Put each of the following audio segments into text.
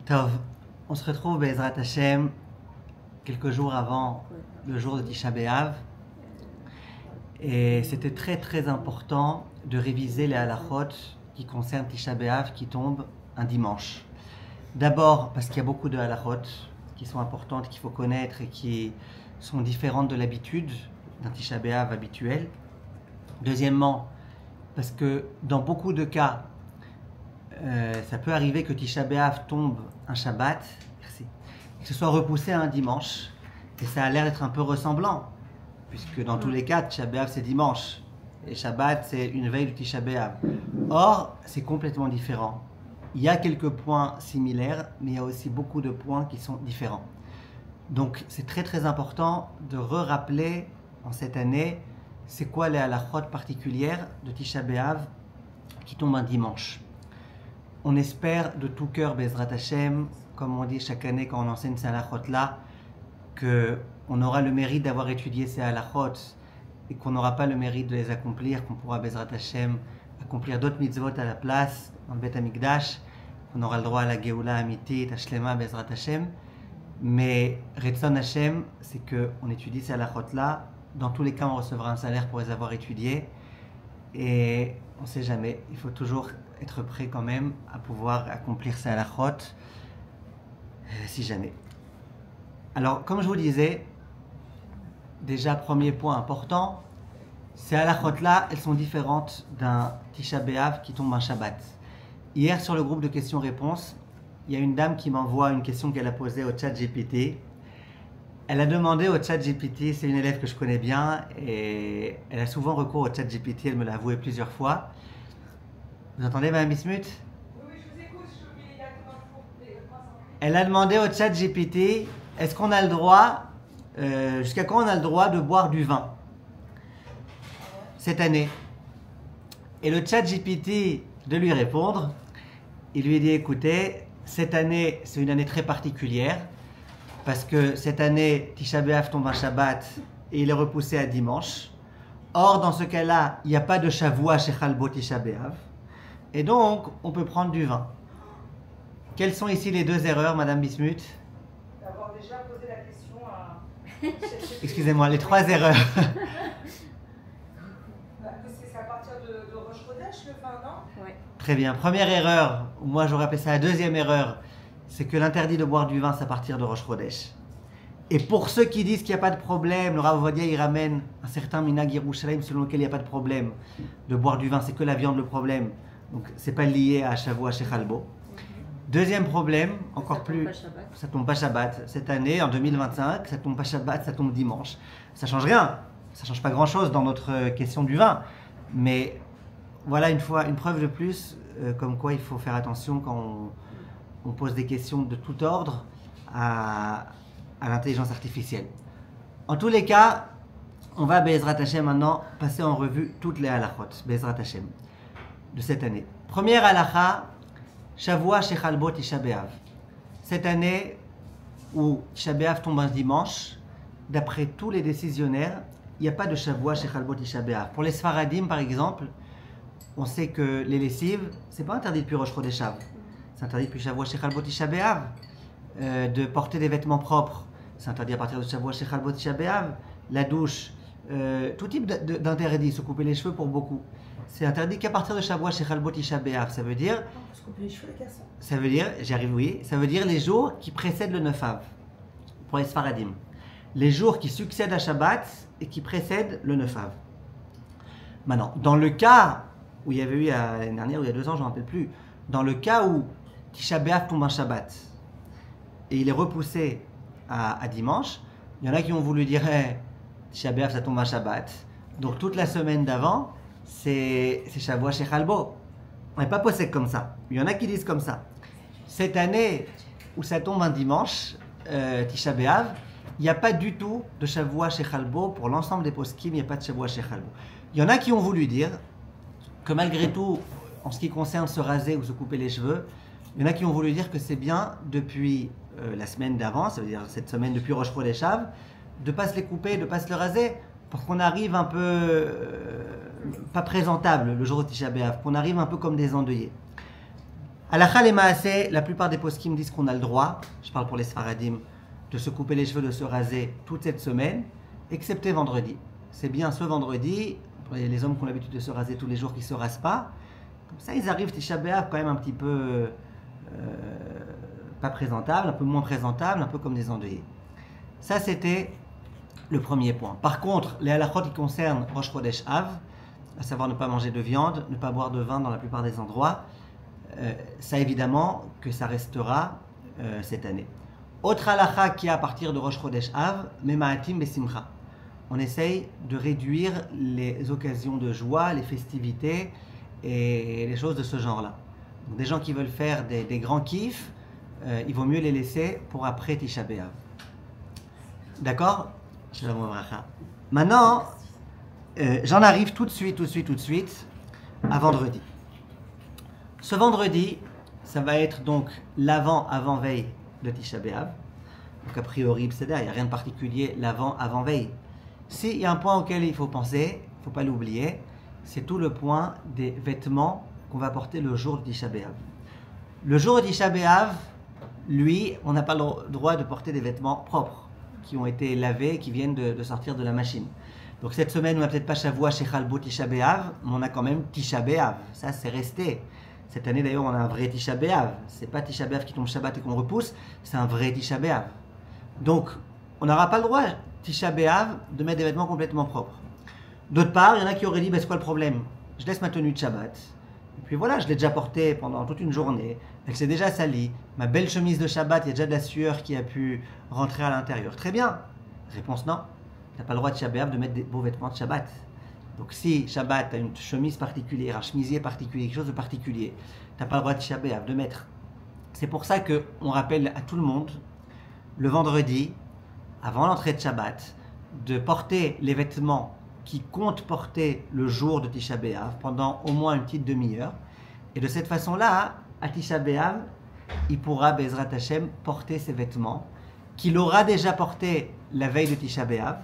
Tov, on se retrouve Bezrat Hashem quelques jours avant le jour de Tisha B'Av et c'était très important de réviser les halachot qui concernent Tisha B'Av qui tombe un dimanche. D'abord parce qu'il y a beaucoup de halachot qui sont importantes, qu'il faut connaître et qui sont différentes de l'habitude d'un Tisha B'Av habituel. Deuxièmement, parce que dans beaucoup de cas, ça peut arriver que Tisha B'Av tombe un Shabbat, que ce soit repoussé à un dimanche, et ça a l'air d'être un peu ressemblant, puisque dans tous les cas, Tisha B'Av c'est dimanche, et Shabbat c'est une veille du Tisha B'Av. Or, c'est complètement différent. Il y a quelques points similaires, mais il y a aussi beaucoup de points qui sont différents. Donc, c'est très important de rappeler en cette année, c'est quoi les halachot particulières de Tisha B'Av qui tombent un dimanche. On espère de tout cœur, Bezrat Hashem, comme on dit chaque année quand on enseigne ces halachot-là, qu'on aura le mérite d'avoir étudié ces halachot et qu'on n'aura pas le mérite de les accomplir, qu'on pourra, Bezrat Hashem, accomplir d'autres mitzvot à la place, dans le Bet Amikdash, qu'on aura le droit à la Geoula Amitit, à Shlema, Bezrat Hashem. Mais Retzon Hashem, c'est qu'on étudie ces halachot-là. Dans tous les cas, on recevra un salaire pour les avoir étudiés. Et on ne sait jamais, il faut toujours être prêt quand même à pouvoir accomplir ces halachot, si jamais. Alors, comme je vous disais, déjà, premier point important, ces halachot-là, elles sont différentes d'un Tisha B'Av qui tombe un Shabbat. Hier, sur le groupe de questions-réponses, il y a une dame qui m'envoie une question qu'elle a posée au chat GPT. Elle a demandé au chat GPT, c'est une élève que je connais bien, et elle a souvent recours au chat GPT, elle me l'a avoué plusieurs fois. Vous entendez, Mme Bismuth? Oui, je vous écoute, je suis obligée. Elle a demandé au chat GPT, est-ce qu'on a le droit, jusqu'à quand on a le droit de boire du vin cette année? Et le chat GPT de lui répondre, il lui dit, écoutez, cette année, c'est une année très particulière, parce que cette année, Tisha B'Av tombe un Shabbat et il est repoussé à dimanche. Or, dans ce cas-là, il n'y a pas de Shavua chez Chalbo Tisha B'Av. Et donc, on peut prendre du vin. Quelles sont ici les deux erreurs, Madame Bismuth? D'avoir déjà posé la question à... Excusez-moi, les trois erreurs. Que c'est à partir de Rosh Chodesh, le vin, non? Oui. Très bien. Première erreur, moi j'aurais appelé ça la deuxième erreur, c'est que l'interdit de boire du vin, c'est à partir de Rosh Chodesh. Et pour ceux qui disent qu'il n'y a pas de problème, le Rav Ovadia, il ramène un certain Minhag Yerushalayim selon lequel il n'y a pas de problème de boire du vin, c'est que la viande le problème. Donc c'est pas lié à Shavua chez Chalbo. Deuxième problème, encore plus, ça tombe pas Shabbat. Cette année, en 2025, ça tombe pas Shabbat, ça tombe dimanche. Ça change rien, ça change pas grand-chose dans notre question du vin. Mais voilà une preuve de plus, comme quoi il faut faire attention quand on pose des questions de tout ordre à l'intelligence artificielle. En tous les cas, on va, Bezrat Hashem, maintenant passer en revue toutes les halachot, Bezrat Hashem, de cette année. Première halacha, Shavua chez Chalbo Tisha B'Av. Cette année où Tisha B'Av tombe un dimanche, d'après tous les décisionnaires, il n'y a pas de Shavua chez Chalbo Tisha B'Av. Pour les Sfaradim, par exemple, on sait que les lessives, c'est pas interdit depuis Rosh Chodeshav. C'est interdit depuis Shavua chez Chalbo Tisha B'Av. De porter des vêtements propres, c'est interdit à partir de Shavua chez Chalbo Tisha B'Av. La douche, tout type d'interdit, se couper les cheveux pour beaucoup. C'est interdit qu'à partir de Shavua chez Chalbo Tisha B'Av. Ça veut dire, Se couper les cheveux, les garçons. ça veut dire, j'y arrive, oui, ça veut dire les jours qui précèdent le 9 Av, pour les Sfaradim. Les jours qui succèdent à Shabbat et qui précèdent le 9 Av. Maintenant, dans le cas où il y avait eu l'année dernière, ou il y a 2 ans, je ne me rappelle plus, dans le cas où Tisha B'Av tombe un Shabbat et il est repoussé à dimanche, il y en a qui ont voulu dire Tisha B'Av ça tombe un Shabbat, donc toute la semaine d'avant c'est Shavua chez Chalbo. On n'est pas posé comme ça. Il y en a qui disent comme ça. Cette année où ça tombe un dimanche, Tisha B'Av, il n'y a pas du tout de Shavua chez Chalbo. Pour l'ensemble des poskim, il n'y a pas de Shavua chez Chalbo. Il y en a qui ont voulu dire que malgré tout, en ce qui concerne se raser ou se couper les cheveux, il y en a qui ont voulu dire que c'est bien depuis la semaine d'avant, ça veut dire cette semaine depuis Rosh Chodeshav, de ne pas se les couper, de ne pas se le raser, pour qu'on arrive un peu pas présentable le jour de Tisha B'Av, qu'on arrive un peu comme des endeuillés. Halakha les maaseh, la plupart des poskim disent qu'on a le droit, je parle pour les Sfaradim, de se couper les cheveux, de se raser toute cette semaine, excepté vendredi. C'est bien ce vendredi, pour les hommes qui ont l'habitude de se raser tous les jours qui ne se rasent pas, comme ça ils arrivent Tisha B'Av quand même un petit peu pas présentable, un peu moins présentable, un peu comme des endeuillés. Ça c'était le premier point. Par contre, les halachot qui concernent Rosh Chodesh Av, à savoir ne pas manger de viande, ne pas boire de vin dans la plupart des endroits, ça évidemment que ça restera cette année. Autre halakha qui est à partir de Rosh Chodesh Av, Mema'atim Besimcha. On essaye de réduire les occasions de joie, les festivités et les choses de ce genre-là. Donc, des gens qui veulent faire des grands kiffs, il vaut mieux les laisser pour après Tisha B'Av. D'accord? Maintenant, j'en arrive tout de suite à vendredi. Ce vendredi, ça va être donc l'avant-avant-veille de Tisha B'Av. Donc a priori, il n'y a rien de particulier l'avant-avant-veille. S'il y a un point auquel il faut penser, il ne faut pas l'oublier, c'est tout le point des vêtements qu'on va porter le jour de Tisha B'Av. Le jour de Tisha B'Av, lui, on n'a pas le droit de porter des vêtements propres, qui ont été lavés, qui viennent de sortir de la machine. Donc cette semaine, on n'a peut-être pas Shavua chez Chalbo Tisha B'Av, mais on a quand même Tisha B'Av. Ça, c'est resté. Cette année, d'ailleurs, on a un vrai Tisha B'Av. C'est pas Tisha B'Av qui tombe Shabbat et qu'on repousse, c'est un vrai Tisha B'Av. Donc, on n'aura pas le droit, Tisha B'Av, de mettre des vêtements complètement propres. D'autre part, il y en a qui auraient dit, c'est quoi le problème? Je laisse ma tenue de Shabbat. Et puis voilà, je l'ai déjà portée pendant toute une journée. Elle s'est déjà salie. Ma belle chemise de Shabbat, il y a déjà de la sueur qui a pu rentrer à l'intérieur. Très bien. Réponse non. Tu n'as pas le droit de Tisha B'Av de mettre des beaux vêtements de Shabbat. Donc si Shabbat, tu as une chemise particulière, un chemisier particulier, quelque chose de particulier, tu n'as pas le droit de Tisha B'Av de mettre. C'est pour ça qu'on rappelle à tout le monde, le vendredi, avant l'entrée de Shabbat, de porter les vêtements qui comptent porter le jour de Tisha B'Av pendant au moins une petite demi-heure. Et de cette façon-là, à Tisha B'Av, il pourra, Bezrat Hashem, porter ses vêtements qu'il aura déjà portés la veille de Tisha B'Av.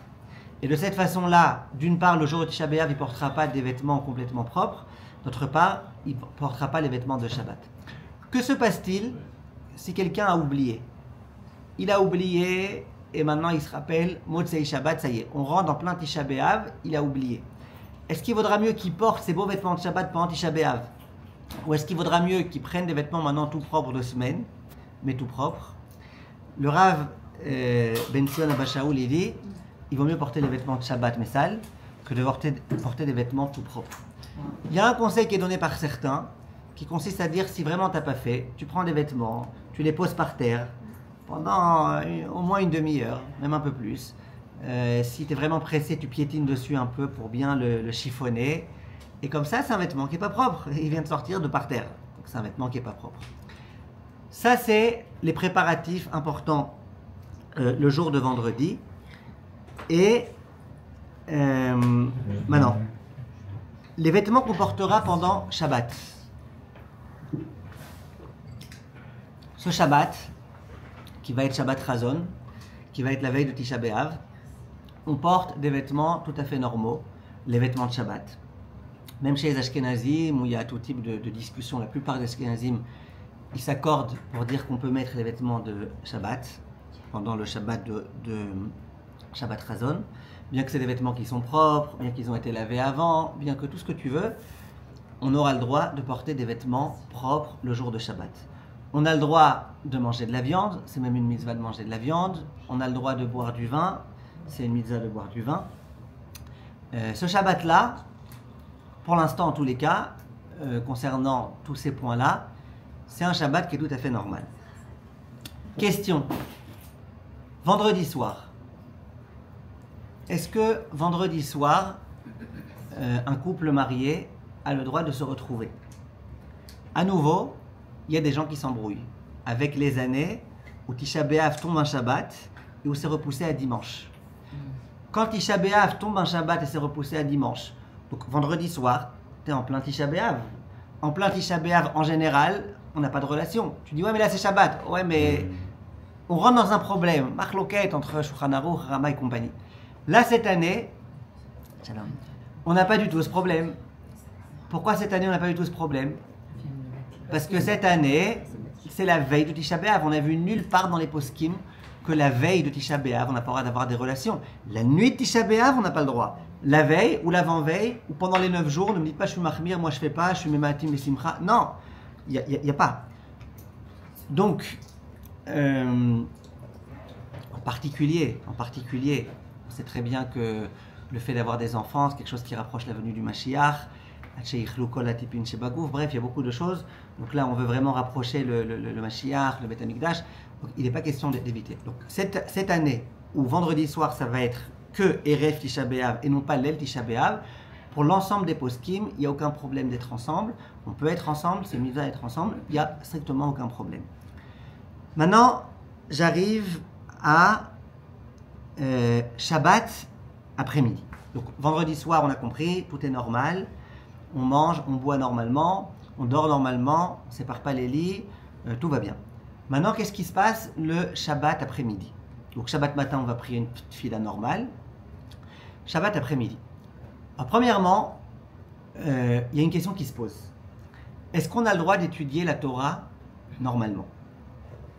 Et de cette façon-là, d'une part, le jour de Tisha B'Av, il ne portera pas des vêtements complètement propres. D'autre part, il ne portera pas les vêtements de Shabbat. Que se passe-t-il si quelqu'un a oublié? Il a oublié et maintenant il se rappelle, Motzei Shabbat, ça y est, on rentre en plein Tisha B'Av, il a oublié. Est-ce qu'il vaudra mieux qu'il porte ses beaux vêtements de Shabbat pendant Tisha B'Av? Ou est-ce qu'il vaudra mieux qu'il prenne des vêtements maintenant tout propres de semaine, mais tout propres? Le Rav Ben Sion Abba Shaul, il dit, il vaut mieux porter les vêtements de Shabbat mais sales que de porter des vêtements tout propres. Il y a un conseil qui est donné par certains, qui consiste à dire, si vraiment tu n'as pas fait, tu prends des vêtements, tu les poses par terre, pendant au moins une demi-heure, même un peu plus. Si tu es vraiment pressé, tu piétines dessus un peu pour bien le chiffonner. Et comme ça, c'est un vêtement qui n'est pas propre. Il vient de sortir de par terre. Donc c'est un vêtement qui n'est pas propre. Ça, c'est les préparatifs importants le jour de vendredi. Et maintenant, les vêtements qu'on portera pendant Shabbat. Ce Shabbat, qui va être Shabbat Chazon, qui va être la veille de Tisha B'Av, on porte des vêtements tout à fait normaux, les vêtements de Shabbat. Même chez les Ashkenazim, où il y a tout type de discussion, la plupart des Ashkenazim, ils s'accordent pour dire qu'on peut mettre les vêtements de Shabbat, pendant le Shabbat de Shabbat Chazon, bien que c'est des vêtements qui sont propres, bien qu'ils ont été lavés avant, bien que tout ce que tu veux, on aura le droit de porter des vêtements propres le jour de Shabbat. On a le droit de manger de la viande, c'est même une mitzvah de manger de la viande. On a le droit de boire du vin, c'est une mitzvah de boire du vin. Ce Shabbat-là, pour l'instant en tous les cas, concernant tous ces points-là, c'est un Shabbat qui est tout à fait normal. Question. Vendredi soir. Est-ce que vendredi soir, un couple marié a le droit de se retrouver? À nouveau, il y a des gens qui s'embrouillent. Avec les années où Tisha B'Av tombe un Shabbat et où c'est repoussé à dimanche. Quand Tisha B'Av tombe un Shabbat et c'est repoussé à dimanche, donc vendredi soir, tu es en plein Tisha B'Av. En plein Tisha B'Av, en général, on n'a pas de relation. Tu dis, ouais, mais là c'est Shabbat. Ouais, mais on rentre dans un problème. Marloquette entre Shulchan Aruch, Rama et compagnie. Là, cette année, on n'a pas du tout ce problème. Pourquoi cette année, on n'a pas du tout ce problème? Parce que cette année, c'est la veille de Tisha B'Av. On a vu nulle part dans les poskim que la veille de Tisha B'Av, on n'a pas le droit d'avoir des relations. La nuit de Tisha B'Av, on n'a pas le droit. La veille ou l'avant-veille, ou pendant les 9 jours, ne me dites pas je suis mahmir, moi je fais pas, je suis mematim et simcha. Non, il n'y a pas. Donc, en particulier, on sait très bien que le fait d'avoir des enfants, c'est quelque chose qui rapproche la venue du Mashiach. Bref, il y a beaucoup de choses. Donc là, on veut vraiment rapprocher le Mashiach, le Beth Amikdash. Donc il n'est pas question d'éviter. Donc cette année, où vendredi soir, ça va être que Erev Tisha B'Av et non pas l'El Tisha B'Av, pour l'ensemble des poskim, il n'y a aucun problème d'être ensemble. On peut être ensemble, c'est mieux d'être ensemble, il n'y a strictement aucun problème. Maintenant, j'arrive à Shabbat après-midi. Donc vendredi soir, on a compris, tout est normal. On mange, on boit normalement, on dort normalement, on ne sépare pas les lits, tout va bien. Maintenant, qu'est-ce qui se passe le Shabbat après-midi? Donc Shabbat matin, on va prier une petite fila normale. Shabbat après-midi. Alors, premièrement, il y a une question qui se pose. Est-ce qu'on a le droit d'étudier la Torah normalement?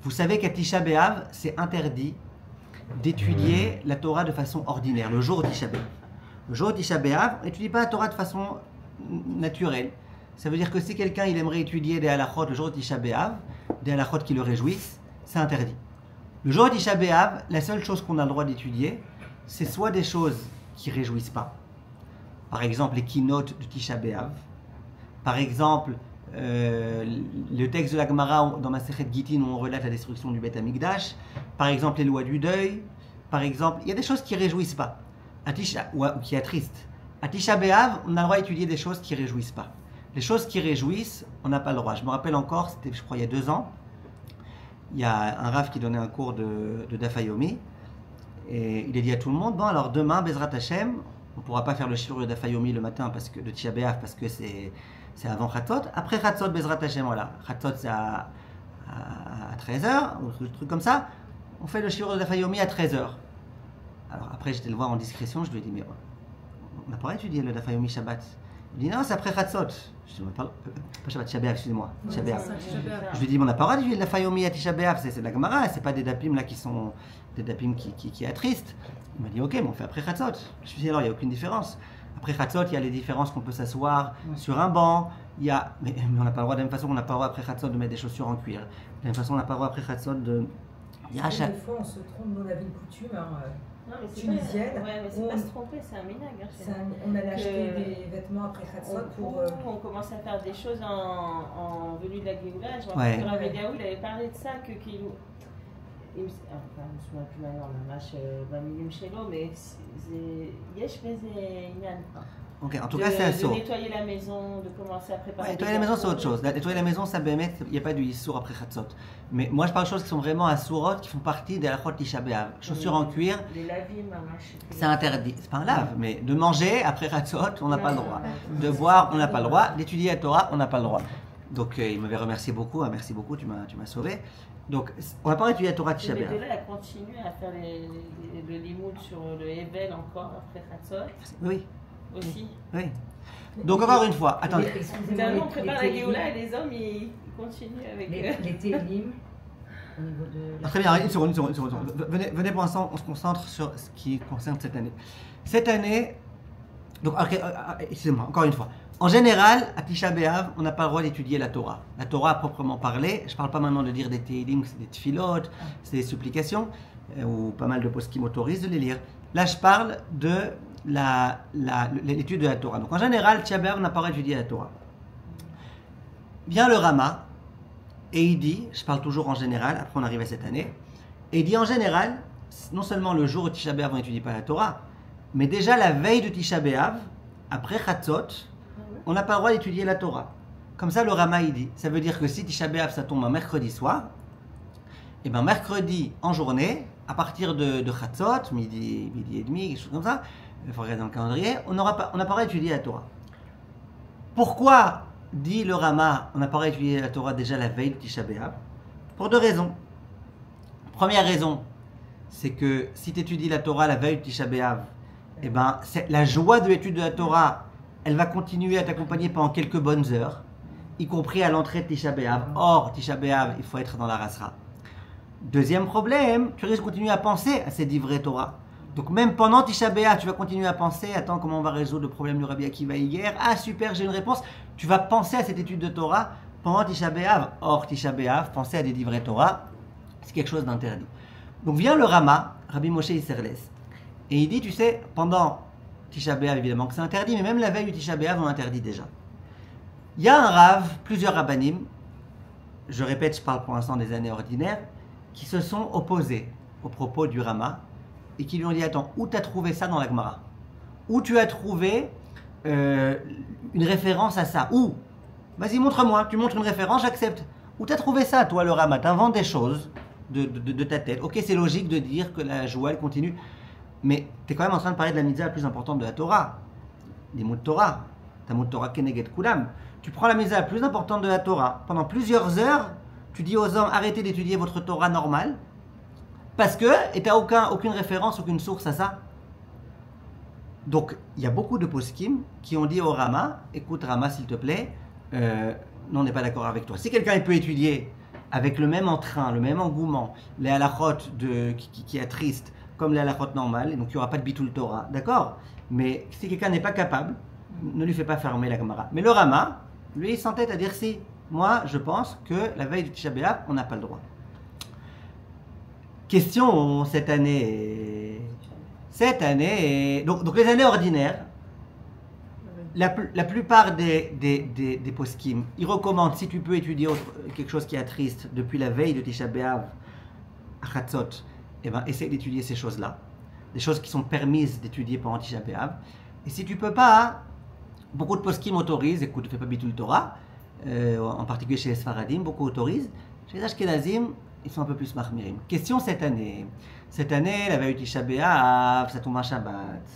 Vous savez qu'à Tisha B'Av, c'est interdit d'étudier la Torah de façon ordinaire, le jour de Tisha B'Av. Le jour de Tisha B'Av, on n'étudie pas la Torah de façon naturelle. Ça veut dire que si quelqu'un il aimerait étudier des halachot le jour de Tisha B'Av, des halachot qui le réjouissent, c'est interdit. Le jour de Tisha B'Av, la seule chose qu'on a le droit d'étudier, c'est soit des choses qui ne réjouissent pas, par exemple les keynotes de Tisha B'Av, par exemple le texte de la Gemara dans Masechet Gittin où on relate la destruction du Beth Amikdash, par exemple les lois du deuil, par exemple, il y a des choses qui ne réjouissent pas, ou qui attristent. À Tisha B'Av, on a le droit d'étudier des choses qui ne réjouissent pas. Les choses qui réjouissent, on n'a pas le droit. Je me rappelle encore, c'était je crois il y a 2 ans, il y a un Rav qui donnait un cours de Daf Yomi, et il a dit à tout le monde, bon alors demain, Bezrat Hashem, on ne pourra pas faire le shiur de Daf Yomi le matin de Tisha B'Av parce que c'est avant Chatzot. Après Chatzot, Bezrat Hashem, voilà. Chatzot c'est à 13h, ou un truc comme ça. On fait le shiur de Daf Yomi à 13h. Alors après j'étais le voir en discrétion, je lui ai dit, mais on n'a pas étudié le Daf Yomi Shabbat. Il dit non, c'est après Chatzot. Je dis, pas Shabbat, Tisha B'Av, excusez-moi. Tisha B'Av. Je lui ai dit, mais on n'a pas le droit d'étudier le Daf Yomi à Tisha B'Av, c'est de la Gemara, c'est pas des dapim là qui sont des dapim qui attristent. Il m'a dit, ok, mais on fait après Chatzot. Je lui ai dit, alors il n'y a aucune différence. Après Chatzot, il y a les différences qu'on peut s'asseoir sur un banc. Il y a, mais on n'a pas le droit, de la même façon qu'on n'a pas le droit après Chatzot de mettre des chaussures en cuir. De la même façon, on n'a pas le droit après Chatzot de. Il y a des fois, on se trompe, on avait une coutume tunisienne. Ouais, mais c'est pas se tromper, c'est un minag. On allait acheter des vêtements après Chatzot pour. On commence à faire des choses en venue de la Géoula. Je me Ouais. rappelle que Rav Eliaou, il avait parlé de ça, que qu'il. Enfin, je me souviens plus maintenant, la vache, Bamilim Shelo, mais Yesh Beze Inyan. Ok, en tout cas, c'est assaut. De nettoyer la maison, de commencer à préparer. Ouais, nettoyer la maison, c'est autre chose. Nettoyer la maison, ça bémet, il n'y a pas du Issour après Chatzot. Mais moi, je parle de choses qui sont vraiment assourot, qui font partie de la Chot Tisha B'Av. Chaussures en cuir, Les lavim, mamash. c'est interdit. C'est pas un lave, mais de manger après Chatzot, on n'a pas le droit. De boire, on n'a pas le droit. D'étudier la Torah, on n'a pas le droit. Donc, il m'avait remercié beaucoup. Merci beaucoup, tu m'as sauvé. Donc, on n'a pas étudié la Torah Tisha Mais B'Av. de là, elle continue à faire le limoud sur le Evel encore après Chatzot Oui, aussi. oui. Donc, encore une fois, attendez. Finalement, on prépare la Géoula et les hommes ils continuent avec. Les télim au niveau de. Ah, très bien, une seconde. Venez pour l'instant, on se concentre sur ce qui concerne cette année. Cette année, donc, excusez-moi, encore une fois. En général, à Tisha B'Av, on n'a pas le droit d'étudier la Torah. La Torah à proprement parler, je ne parle pas maintenant de dire des télim, c'est des tfilot, c'est des supplications, ou pas mal de poskim autorisent de les lire. Là, je parle de l'étude de la Torah. Donc en général, Tisha B'Av n'a pas le droit d'étudier la Torah. Vient le Rama, et il dit, je parle toujours en général, après on arrive à cette année, et il dit en général, non seulement le jour où Tisha B'Av on n'étudie pas la Torah, mais déjà la veille de Tisha B'Av, après Chatzot, on n'a pas le droit d'étudier la Torah. Comme ça, le Rama, il dit. Ça veut dire que si Tisha B'Av, ça tombe un mercredi soir, et bien mercredi en journée, à partir de Chatzot, midi et demi, quelque chose comme ça, il faut regarder dans le calendrier, on n'a pas le droit d'étudier la Torah. Pourquoi, dit le Rama, on n'a pas le droit d'étudier la Torah déjà la veille de Tisha B'Av? Pour 2 raisons. Première raison, c'est que si tu étudies la Torah la veille de Tisha B'Av, eh ben, la joie de l'étude de la Torah, elle va continuer à t'accompagner pendant quelques bonnes heures. y compris à l'entrée de Tisha B'Av. Or, Tisha B'Av, il faut être dans la rasra. Deuxième problème, tu risques de continuer à penser à ces divrei Torah. Donc même pendant Tisha B'Av, tu vas continuer à penser, attends, comment on va résoudre le problème du Rabbi Akiva hier? Ah super, j'ai une réponse. Tu vas penser à cette étude de Torah pendant Tisha B'Av. Or, Tisha B'Av, penser à des divrei Torah, c'est quelque chose d'interdit. Donc vient le Rama, Rabbi Moshe Isserles, et il dit, tu sais, pendant Tisha B'Av, évidemment que c'est interdit, mais même la veille du Tisha B'Av, on interdit déjà. Il y a un Rav, plusieurs Rabbanim, je répète, je parle pour l'instant des années ordinaires, qui se sont opposés aux propos du Rama, et qui lui ont dit, attends, où tu as trouvé ça dans la Gemara? Où tu as trouvé une référence à ça? Où? Vas-y, montre-moi, tu montres une référence, j'accepte. Où tu as trouvé ça, toi, le Rama? Tu inventes des choses de ta tête. Ok, c'est logique de dire que la joie, elle continue, mais tu es quand même en train de parler de la mitzvah la plus importante de la Torah, des mots de Torah. Talmud Torah Keneged Kulam. Tu prends la mitzvah la plus importante de la Torah, pendant plusieurs heures, tu dis aux hommes, arrêtez d'étudier votre Torah normale, parce que, et tu n'as aucune référence, aucune source à ça. Donc, il y a beaucoup de poskim qui ont dit au Rama, écoute Rama, s'il te plaît, non, on n'est pas d'accord avec toi. Si quelqu'un peut étudier avec le même entrain, le même engouement, les halachot qui attristent, comme les halachot normales, et donc il n'y aura pas de bitul Torah, d'accord? Mais si quelqu'un n'est pas capable, ne lui fais pas fermer la Gemara. Mais le Rama, lui, il s'entête à dire si, moi, je pense que la veille du Tisha B'Av, on n'a pas le droit. Question cette année. Donc les années ordinaires, la plupart des poskim, ils recommandent, si tu peux étudier quelque chose qui est triste depuis la veille de Tisha B'Av à Chatzot, eh ben, essaye d'étudier ces choses-là, des choses qui sont permises d'étudier pendant Tisha B'Av. Et si tu peux pas, beaucoup de poskim autorisent, écoute, ne fais pas bitul Torah, en particulier chez les Sfaradim, beaucoup autorisent. Chez les Ashkenazim, ils sont un peu plus mahmirim. Question cette année. Cette année, la veille du Tisha B'Av, ça tombe un Shabbat.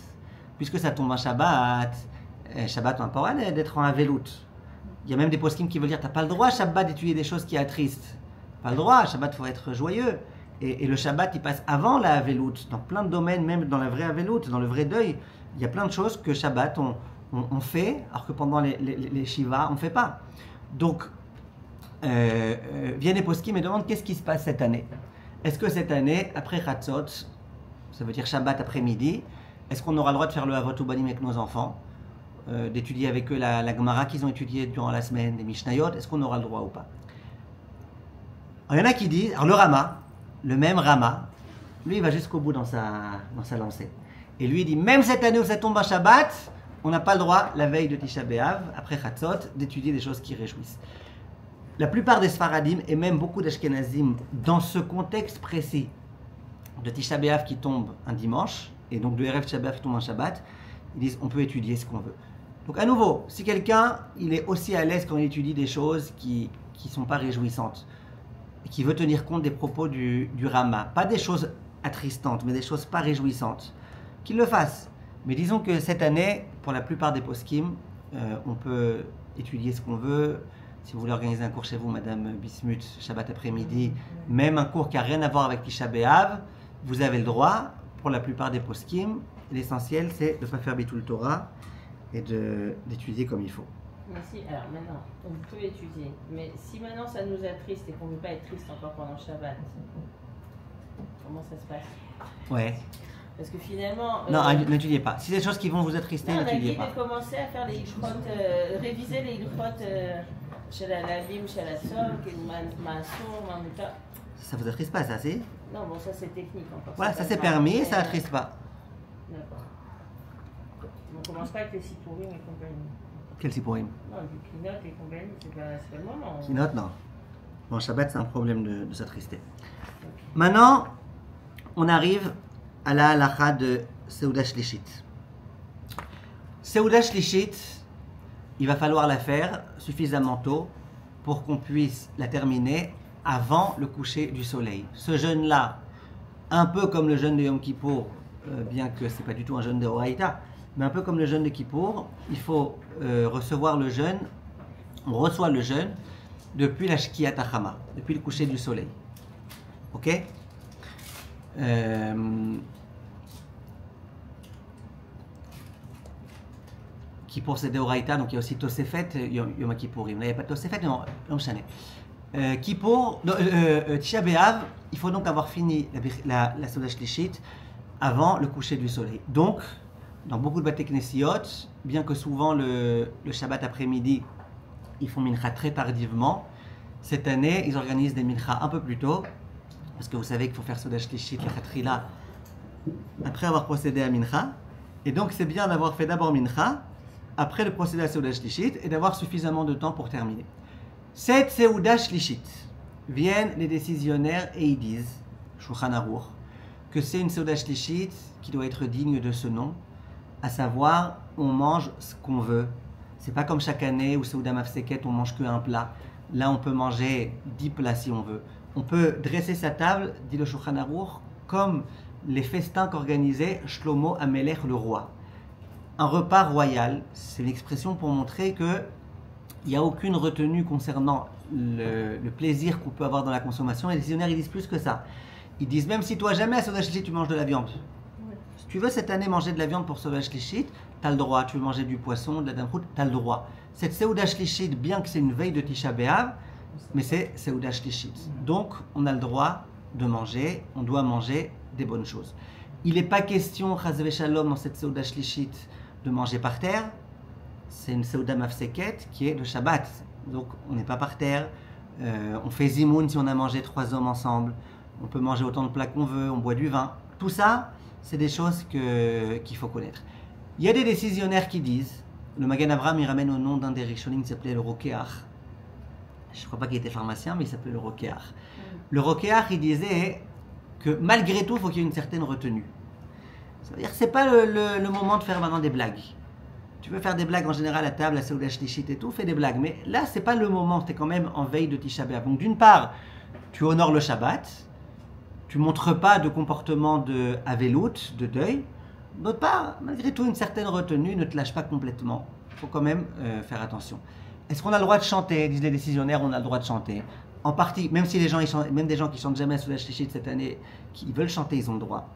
Puisque ça tombe un Shabbat, Shabbat, on n'a pas le droit d'être en avelout. Il y a même des poskim qui veulent dire, tu n'as pas le droit, Shabbat, d'étudier des choses qui attristent. Pas le droit, Shabbat, il faut être joyeux. Et le Shabbat, il passe avant la avelout. Dans plein de domaines, même dans la vraie avelout, dans le vrai deuil, il y a plein de choses que Shabbat, on fait, alors que pendant les Shiva, on ne fait pas. Donc, viennent les poskim et demandent qu'est-ce qui se passe cette année. Est-ce que cette année, après Chatzot, ça veut dire Shabbat après-midi, est-ce qu'on aura le droit de faire le Avot Ubanim avec nos enfants, d'étudier avec eux la Gemara qu'ils ont étudiée durant la semaine, des Mishnayot, est-ce qu'on aura le droit ou pas? Alors, il y en a qui disent, alors le Rama, le même Rama, lui il va jusqu'au bout dans sa lancée. Et lui il dit, même cette année où ça tombe un Shabbat, on n'a pas le droit, la veille de Tisha B'Av, après Chatzot, d'étudier des choses qui réjouissent. La plupart des Sfaradim, et même beaucoup d'Ashkenazim, dans ce contexte précis de Tisha B'Av qui tombe un dimanche, et donc de Erev Tisha B'Av qui tombe un Shabbat, ils disent on peut étudier ce qu'on veut. Donc à nouveau, si quelqu'un il est aussi à l'aise quand il étudie des choses qui ne sont pas réjouissantes, et qui veut tenir compte des propos du Rama, pas des choses attristantes, mais des choses pas réjouissantes, qu'il le fasse. Mais disons que cette année, pour la plupart des poskim, on peut étudier ce qu'on veut. Si vous voulez organiser un cours chez vous, Madame Bismuth, Shabbat après-midi, même un cours qui n'a rien à voir avec Tisha B'Av, vous avez le droit. Pour la plupart des poskim, l'essentiel c'est de ne pas faire bitul Torah et d'étudier comme il faut. Mais si, alors maintenant, on peut étudier, mais si maintenant ça nous attriste et qu'on ne veut pas être triste encore pendant Shabbat, comment ça se passe? Ouais. Parce que finalement... Non, n'étudiez pas. Si c'est des choses qui vont vous attrister, n'étudiez pas. On a dit de commencer à faire les ilchot, réviser les ilchot chez la Lavim, chez la Sol, Massour, Mamuta. Ça vous attriste pas, ça, c'est? Non, bon, ça c'est technique encore. Voilà, ça c'est permis, ça attriste pas. D'accord. On commence pas avec les Sipourim et compagnie. Quel Sipourim? Non, du Kinot et compagnie, c'est pas le moment. Kinot, non. Bon, Shabbat, c'est un problème de s'attrister. Okay. Maintenant, on arrive à la halacha de Seuda Shlishit. Seuda Shlishit, il va falloir la faire suffisamment tôt pour qu'on puisse la terminer avant le coucher du soleil. Ce jeûne-là, un peu comme le jeûne de Yom Kippour, bien que ce n'est pas du tout un jeûne de Horaïta, mais un peu comme le jeûne de Kippour, il faut recevoir le jeûne, on reçoit le jeûne depuis la Shkiyat HaChama, depuis le coucher du soleil. Ok? Kippour c'est Deoraita, donc il y a aussi Tosefet, Yom Kippourim. Là il n'y a pas de Tosefet, non, Yom Shane. Kippour, Tisha B'Av, il faut donc avoir fini la Seuda Shlishit avant le coucher du soleil. Donc, dans beaucoup de Bate Knessiot, bien que souvent le Shabbat après-midi, ils font mincha très tardivement, cette année, ils organisent des mincha un peu plus tôt, parce que vous savez qu'il faut faire Seuda Shlishit, la Khatrila, après avoir procédé à mincha. Et donc, c'est bien d'avoir fait d'abord mincha, après de procéder à Seuda Shlishit, et d'avoir suffisamment de temps pour terminer. Cette Seuda Shlishit, viennent les décisionnaires et ils disent, Shulchan Aruch, que c'est une Seuda Shlishit qui doit être digne de ce nom, à savoir, on mange ce qu'on veut. C'est pas comme chaque année où Seuda Mafseket, on mange qu'un plat. Là, on peut manger 10 plats si on veut. On peut dresser sa table, dit le Shulchan Aruch, comme les festins qu'organisait Shlomo Amelech le roi. Un repas royal, c'est l'expression pour montrer que il n'y a aucune retenue concernant le plaisir qu'on peut avoir dans la consommation. Et les décisionnaires, ils disent plus que ça. Ils disent même si toi jamais à Seuda Shlishit tu manges de la viande. Si tu veux cette année manger de la viande pour Seuda Shlishit, tu as le droit. Tu veux manger du poisson, de la damrout, tu as le droit. Cette Seuda Shlishit, bien que c'est une veille de Tisha B'Av, mais c'est Seuda Shlishit. Donc on a le droit de manger, on doit manger des bonnes choses. Il n'est pas question, Chas v'Shalom, dans cette Seuda Shlishit, de manger par terre. C'est une Seuda Mafseket qui est de Shabbat. Donc on n'est pas par terre. On fait Zimoun si on a mangé 3 hommes ensemble. On peut manger autant de plats qu'on veut, on boit du vin. Tout ça, c'est des choses qu'il faut connaître. Il y a des décisionnaires qui disent, le Magen Avraham, il ramène au nom d'un des Rishonim qui s'appelait le Rokeach. Je ne crois pas qu'il était pharmacien, mais il s'appelait le Rokeach. Le Rokeach, il disait que malgré tout, il faut qu'il y ait une certaine retenue. Ça veut dire que ce n'est pas le moment de faire maintenant des blagues. Tu veux faire des blagues en général à table, à Seuda Shlishit et tout, fais des blagues. Mais là, ce n'est pas le moment, tu es quand même en veille de Tisha B'Av. Donc d'une part, tu honores le Shabbat, tu ne montres pas de comportement de avelout, de deuil. D'autre part, malgré tout, une certaine retenue, ne te lâche pas complètement. Il faut quand même faire attention. Est-ce qu'on a le droit de chanter? Disent les décisionnaires, on a le droit de chanter. En partie, même si les gens, même des gens qui chantent jamais à Seuda Shlishit cette année, qui veulent chanter, ils ont le droit.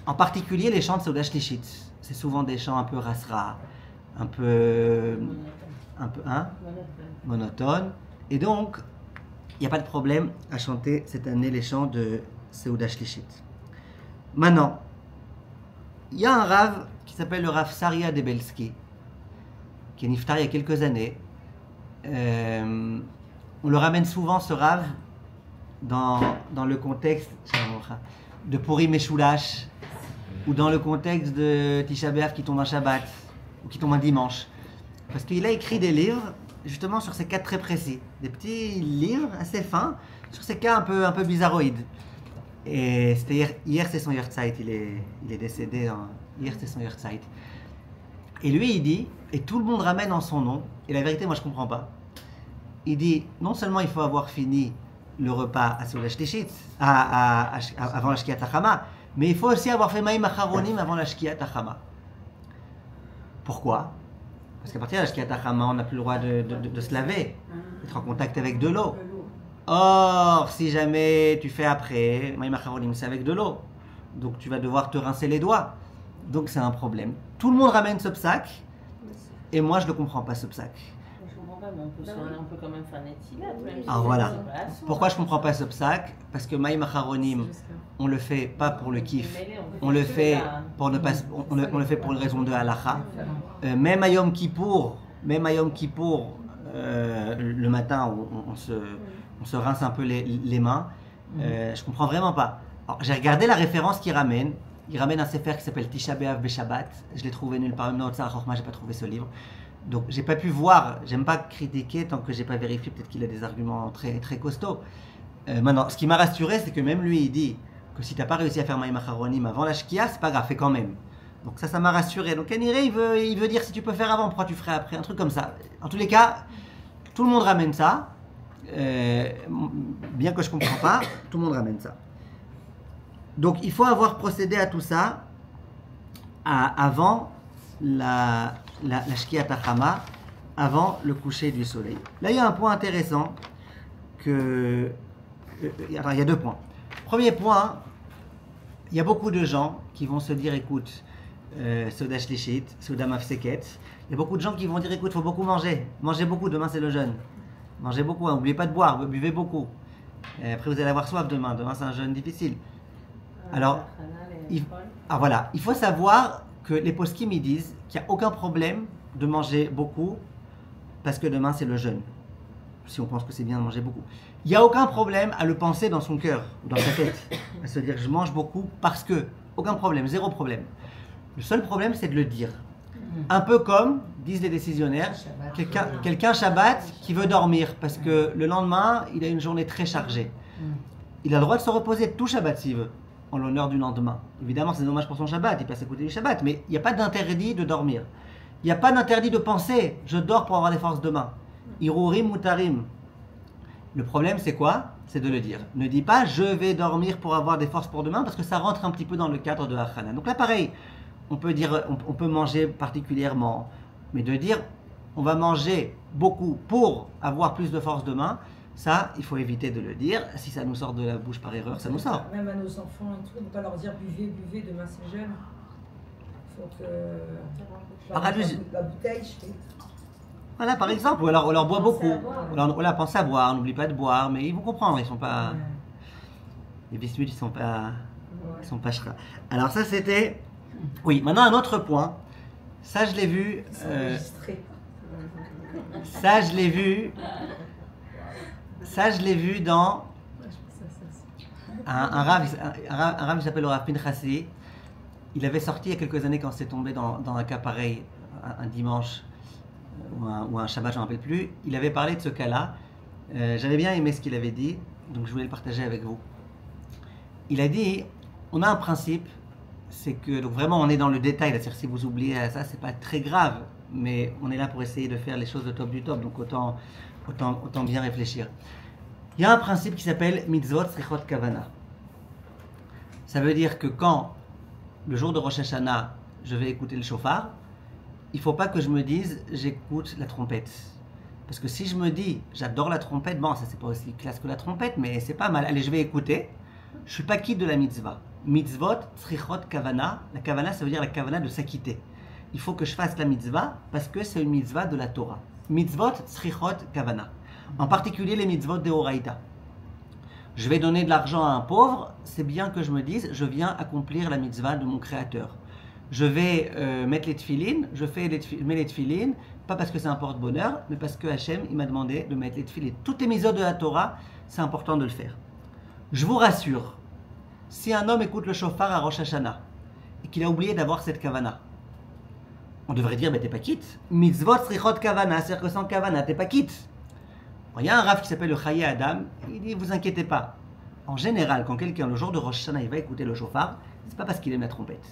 En particulier, les chants de Seuda Shlishit. C'est souvent des chants un peu rasra, un peu monotone. Et donc, il n'y a pas de problème à chanter cette année les chants de Seuda Shlishit. Maintenant, il y a un Rav qui s'appelle le Rav Saria Debelski, qui est niftar il y a quelques années. On le ramène souvent, ce Rav, dans le contexte de Purim et Shulash, ou dans le contexte de Tisha B'Av qui tombe un Shabbat, ou qui tombe un dimanche. Parce qu'il a écrit des livres, justement, sur ces cas très précis. Des petits livres assez fins, sur ces cas un peu bizarroïdes. Et c'était hier c'est son Yahrzeit, il est décédé, hier c'est son Yahrzeit. Et lui, il dit, et tout le monde ramène en son nom, et la vérité, moi, je ne comprends pas. Il dit, non seulement il faut avoir fini le repas à Seuda Shlishit, avant la Shkiat HaChama, mais il faut aussi avoir fait Maïm Acharonim avant la Shkiat HaChama. Pourquoi? Parce qu'à partir de la Shkiat HaChama, on n'a plus le droit de se laver, d'être en contact avec de l'eau. Or, si jamais tu fais après, Maïm Acharonim, c'est avec de l'eau. Donc tu vas devoir te rincer les doigts. Donc c'est un problème. Tout le monde ramène ce psaque, et moi je ne le comprends pas ce psaque. Je comprends pas, mais on peut quand même faire Netilat. Alors voilà. Pourquoi je ne comprends pas ce psaque? Parce que Maïm Acharonim, on le fait pas pour le kiff, on le fait pour ne pas, on le fait pour une raison de halacha. Même à Yom Kippour, le matin, on se rince un peu les mains. Je comprends vraiment pas. Alors, j'ai regardé la référence qu'il ramène. Il ramène un sefer qui s'appelle Tisha B'Av B'Shabbat. Je l'ai trouvé nulle part. Non, Tzar Chochma, j'ai pas trouvé ce livre. Donc, j'ai pas pu voir. J'aime pas critiquer tant que j'ai pas vérifié. Peut-être qu'il a des arguments très, très costauds. Maintenant, ce qui m'a rassuré, c'est que même lui, il dit que si t'as pas réussi à faire Maïm Acharonim avant la Shkia, c'est pas grave, fais quand même. Donc ça m'a rassuré. Donc Kaniré, il veut dire si tu peux faire avant, pourquoi tu ferais après, un truc comme ça. En tous les cas, tout le monde ramène ça. Bien que je comprends pas, tout le monde ramène ça. Donc il faut avoir procédé à tout ça avant la Shkiat HaChama, avant le coucher du soleil. Là, il y a un point intéressant il y a 2 points. Premier point, il y a beaucoup de gens qui vont se dire, écoute, Seuda Shlishit, Seuda Mafseket. Il y a beaucoup de gens qui vont dire écoute, il faut beaucoup manger. Mangez beaucoup, demain c'est le jeûne. Mangez beaucoup, hein, n'oubliez pas de boire, buvez beaucoup. Et après vous allez avoir soif demain. Demain c'est un jeûne difficile. Alors, voilà, il faut savoir que les poskim ils disent qu'il n'y a aucun problème de manger beaucoup parce que demain c'est le jeûne. Si on pense que c'est bien de manger beaucoup. Il n'y a aucun problème à le penser dans son cœur ou dans sa tête. À se dire je mange beaucoup parce que. Aucun problème, zéro problème. Le seul problème c'est de le dire. Un peu comme disent les décisionnaires, quelqu'un Shabbat qui veut dormir parce que le lendemain il a une journée très chargée. Il a le droit de se reposer tout Shabbat s'il veut, en l'honneur du lendemain. Évidemment c'est dommage pour son Shabbat, il passe à côté du Shabbat, mais il n'y a pas d'interdit de dormir. Il n'y a pas d'interdit de penser je dors pour avoir des forces demain. Irurim mutarim. Le problème c'est quoi? C'est de le dire. Ne dis pas je vais dormir pour avoir des forces pour demain parce que ça rentre un petit peu dans le cadre de Hachana. Donc là pareil, on peut dire, on peut manger particulièrement, mais de dire on va manger beaucoup pour avoir plus de force demain, ça il faut éviter de le dire. Si ça nous sort de la bouche par erreur, ça nous sort. Même à nos enfants et tout, on ne peut pas leur dire buvez, buvez, demain c'est jeune. Il faut que la bouteille, je fais. Voilà, par exemple, ou alors on leur boit beaucoup. On leur pense à boire, on n'oublie pas de boire, mais ils vont comprendre, ils sont pas. Les bismuth, ils sont pas chras. Alors ça c'était. Oui, maintenant un autre point. Ça je l'ai vu. Ça je l'ai vu dans un rave qui s'appelle le Rav Pinchasi. Il avait sorti il y a quelques années quand c'est tombé dans un cas pareil, un dimanche. Ou un Shabbat, je ne me rappelle plus, il avait parlé de ce cas-là. J'avais bien aimé ce qu'il avait dit, donc je voulais le partager avec vous. Il a dit, on a un principe, c'est que, donc vraiment on est dans le détail, c'est-à-dire si vous oubliez ça, c'est pas très grave, mais on est là pour essayer de faire les choses au top du top, donc autant bien réfléchir. Il y a un principe qui s'appelle mitzvot srichot kavana. Ça veut dire que quand, le jour de Rosh Hashanah, je vais écouter le shofar, il ne faut pas que je me dise j'écoute la trompette. Parce que si je me dis j'adore la trompette, bon ça c'est pas aussi classe que la trompette, mais c'est pas mal. Allez, je vais écouter. Je ne suis pas quitte de la mitzvah. Mitzvot, tzrichot, kavana. La kavana ça veut dire la kavana de s'acquitter. Il faut que je fasse la mitzvah parce que c'est une mitzvah de la Torah. Mitzvot, tzrichot, kavana. En particulier les mitzvot de Horaïta. Je vais donner de l'argent à un pauvre, c'est bien que je me dise je viens accomplir la mitzvah de mon créateur. Je vais mettre les tefilines, mets les tefilines, pas parce que c'est un porte-bonheur, mais parce que Hachem, il m'a demandé de mettre les tefilines. Toutes les mitzvot de la Torah, c'est important de le faire. Je vous rassure, si un homme écoute le shofar à Rosh Hashanah, et qu'il a oublié d'avoir cette kavana, on devrait dire, t'es pas quitte. Mitzvot srichot kavana, c'est-à-dire que sans kavana, t'es pas quitte. Il y a un raf qui s'appelle le Chaye Adam, il dit, vous inquiétez pas. En général, quand quelqu'un, le jour de Rosh Hashanah, il va écouter le shofar, c'est pas parce qu'il aime la trompette.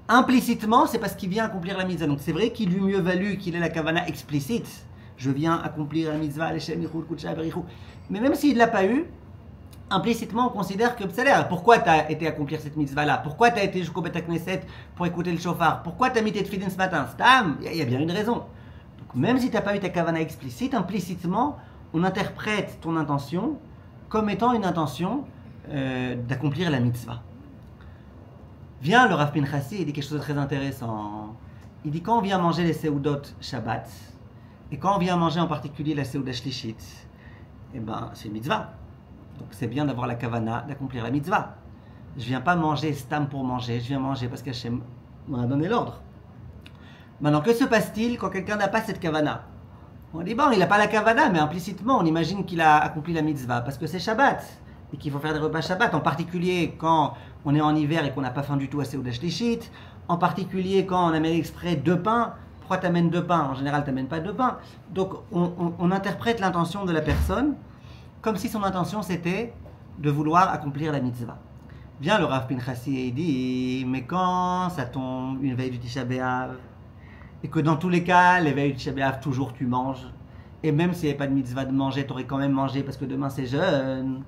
Implicitement, c'est parce qu'il vient accomplir la mitzvah. Donc c'est vrai qu'il lui mieux valu qu'il ait la kavana explicite. Je viens accomplir la mitzvah, mais même s'il ne l'a pas eu, implicitement on considère que pourquoi tu as été accomplir cette mitzvah-là? Pourquoi tu as été jusqu'au Beth Knesset pour écouter le shofar? Pourquoi tu as mis tes tefillin ce matin? Il y a bien une raison. Donc, même si tu n'as pas eu ta kavana explicite, implicitement, on interprète ton intention comme étant une intention d'accomplir la mitzvah. Vient le Rav Pinchasi, il dit quelque chose de très intéressant. Il dit quand on vient manger les seudot Shabbat, et quand on vient manger en particulier la seuda Shlishit, eh ben c'est une mitzvah. Donc c'est bien d'avoir la kavana, d'accomplir la mitzvah. Je viens pas manger stam pour manger, je viens manger parce qu'Hachem m'a donné l'ordre. Maintenant, que se passe-t-il quand quelqu'un n'a pas cette kavana? On dit bon, il n'a pas la kavana, mais implicitement on imagine qu'il a accompli la mitzvah parce que c'est Shabbat. Et qu'il faut faire des repas Shabbat, en particulier quand on est en hiver et qu'on n'a pas faim du tout à Seuda Shlishit, en particulier quand on amène exprès 2 pains. Pourquoi tu amènes 2 pains? En général, tu n'amènes pas 2 pains. Donc, on interprète l'intention de la personne comme si son intention c'était de vouloir accomplir la mitzvah. Vient le Rav Pinchasi et il dit mais quand ça tombe une veille du Tisha B'Av, et que dans tous les cas, les veilles du Tisha B'Av, toujours tu manges, et même s'il n'y avait pas de mitzvah de manger, tu aurais quand même mangé parce que demain c'est jeûne.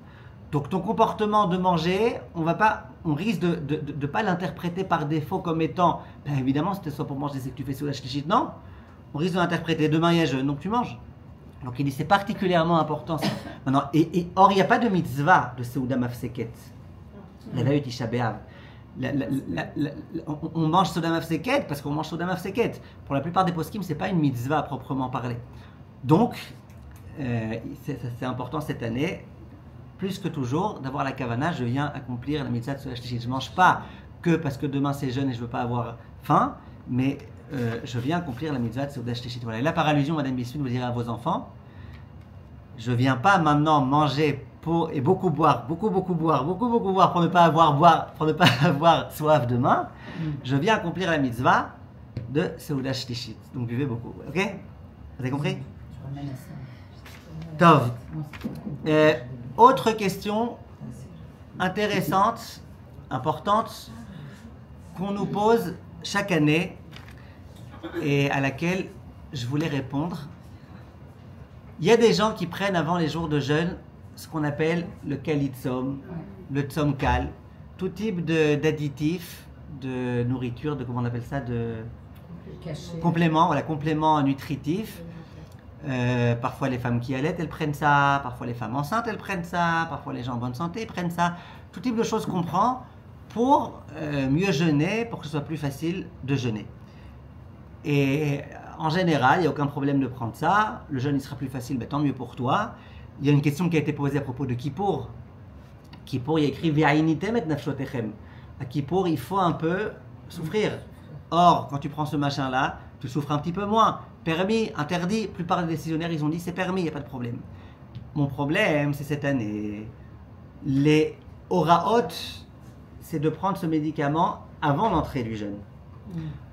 Donc ton comportement de manger, on risque de ne pas l'interpréter par défaut comme étant, évidemment c'était soit pour manger, c'est que tu fais Seuda Shlishit, non. On risque de l'interpréter, demain il y a jeûne, donc tu manges. Donc il dit c'est particulièrement important. Maintenant, or il n'y a pas de mitzvah de Seuda Mafseket, la veille du Tisha B'Av. on mange Soda Mafseket parce qu'on mange Soda Mafseket. Pour la plupart des poskim, c'est pas une mitzvah à proprement parler. Donc, c'est important cette année, plus que toujours, d'avoir la kavana. Je viens accomplir la mitzvah de Soda Shlishit. Je mange pas que parce que demain c'est jeune et je veux pas avoir faim, mais je viens accomplir la mitzvah de Soda Shlishit. Voilà. Et là, par allusion, Madame Bissoud, vous direz à vos enfants, je viens pas maintenant manger et beaucoup boire pour ne pas avoir soif demain. Je viens accomplir la mitzvah de Seuda Shlishit. Donc buvez beaucoup, ok? Vous avez compris? Tov. Autre question intéressante, importante, qu'on nous pose chaque année et à laquelle je voulais répondre. Il y a des gens qui prennent avant les jours de jeûne ce qu'on appelle le kalitzom, le tzom kal, tout type d'additifs, de nourriture, de comment on appelle ça, de compléments, voilà, compléments nutritifs. Parfois les femmes qui allaitent, elles prennent ça, parfois les femmes enceintes, elles prennent ça, parfois les gens en bonne santé prennent ça. Tout type de choses qu'on prend pour mieux jeûner, pour que ce soit plus facile de jeûner. Et en général, il n'y a aucun problème de prendre ça. Le jeûne, il sera plus facile, tant mieux pour toi. Il y a une question qui a été posée à propos de Kippour. Kippour, il y a écrit Ve'ainitem et nafshotechem. À Kippour, il faut un peu souffrir. Or, quand tu prends ce machin-là, tu souffres un petit peu moins. Permis, interdit. La plupart des décisionnaires, ils ont dit c'est permis, il n'y a pas de problème. Mon problème, c'est cette année. Les oraot, c'est de prendre ce médicament avant l'entrée du jeûne.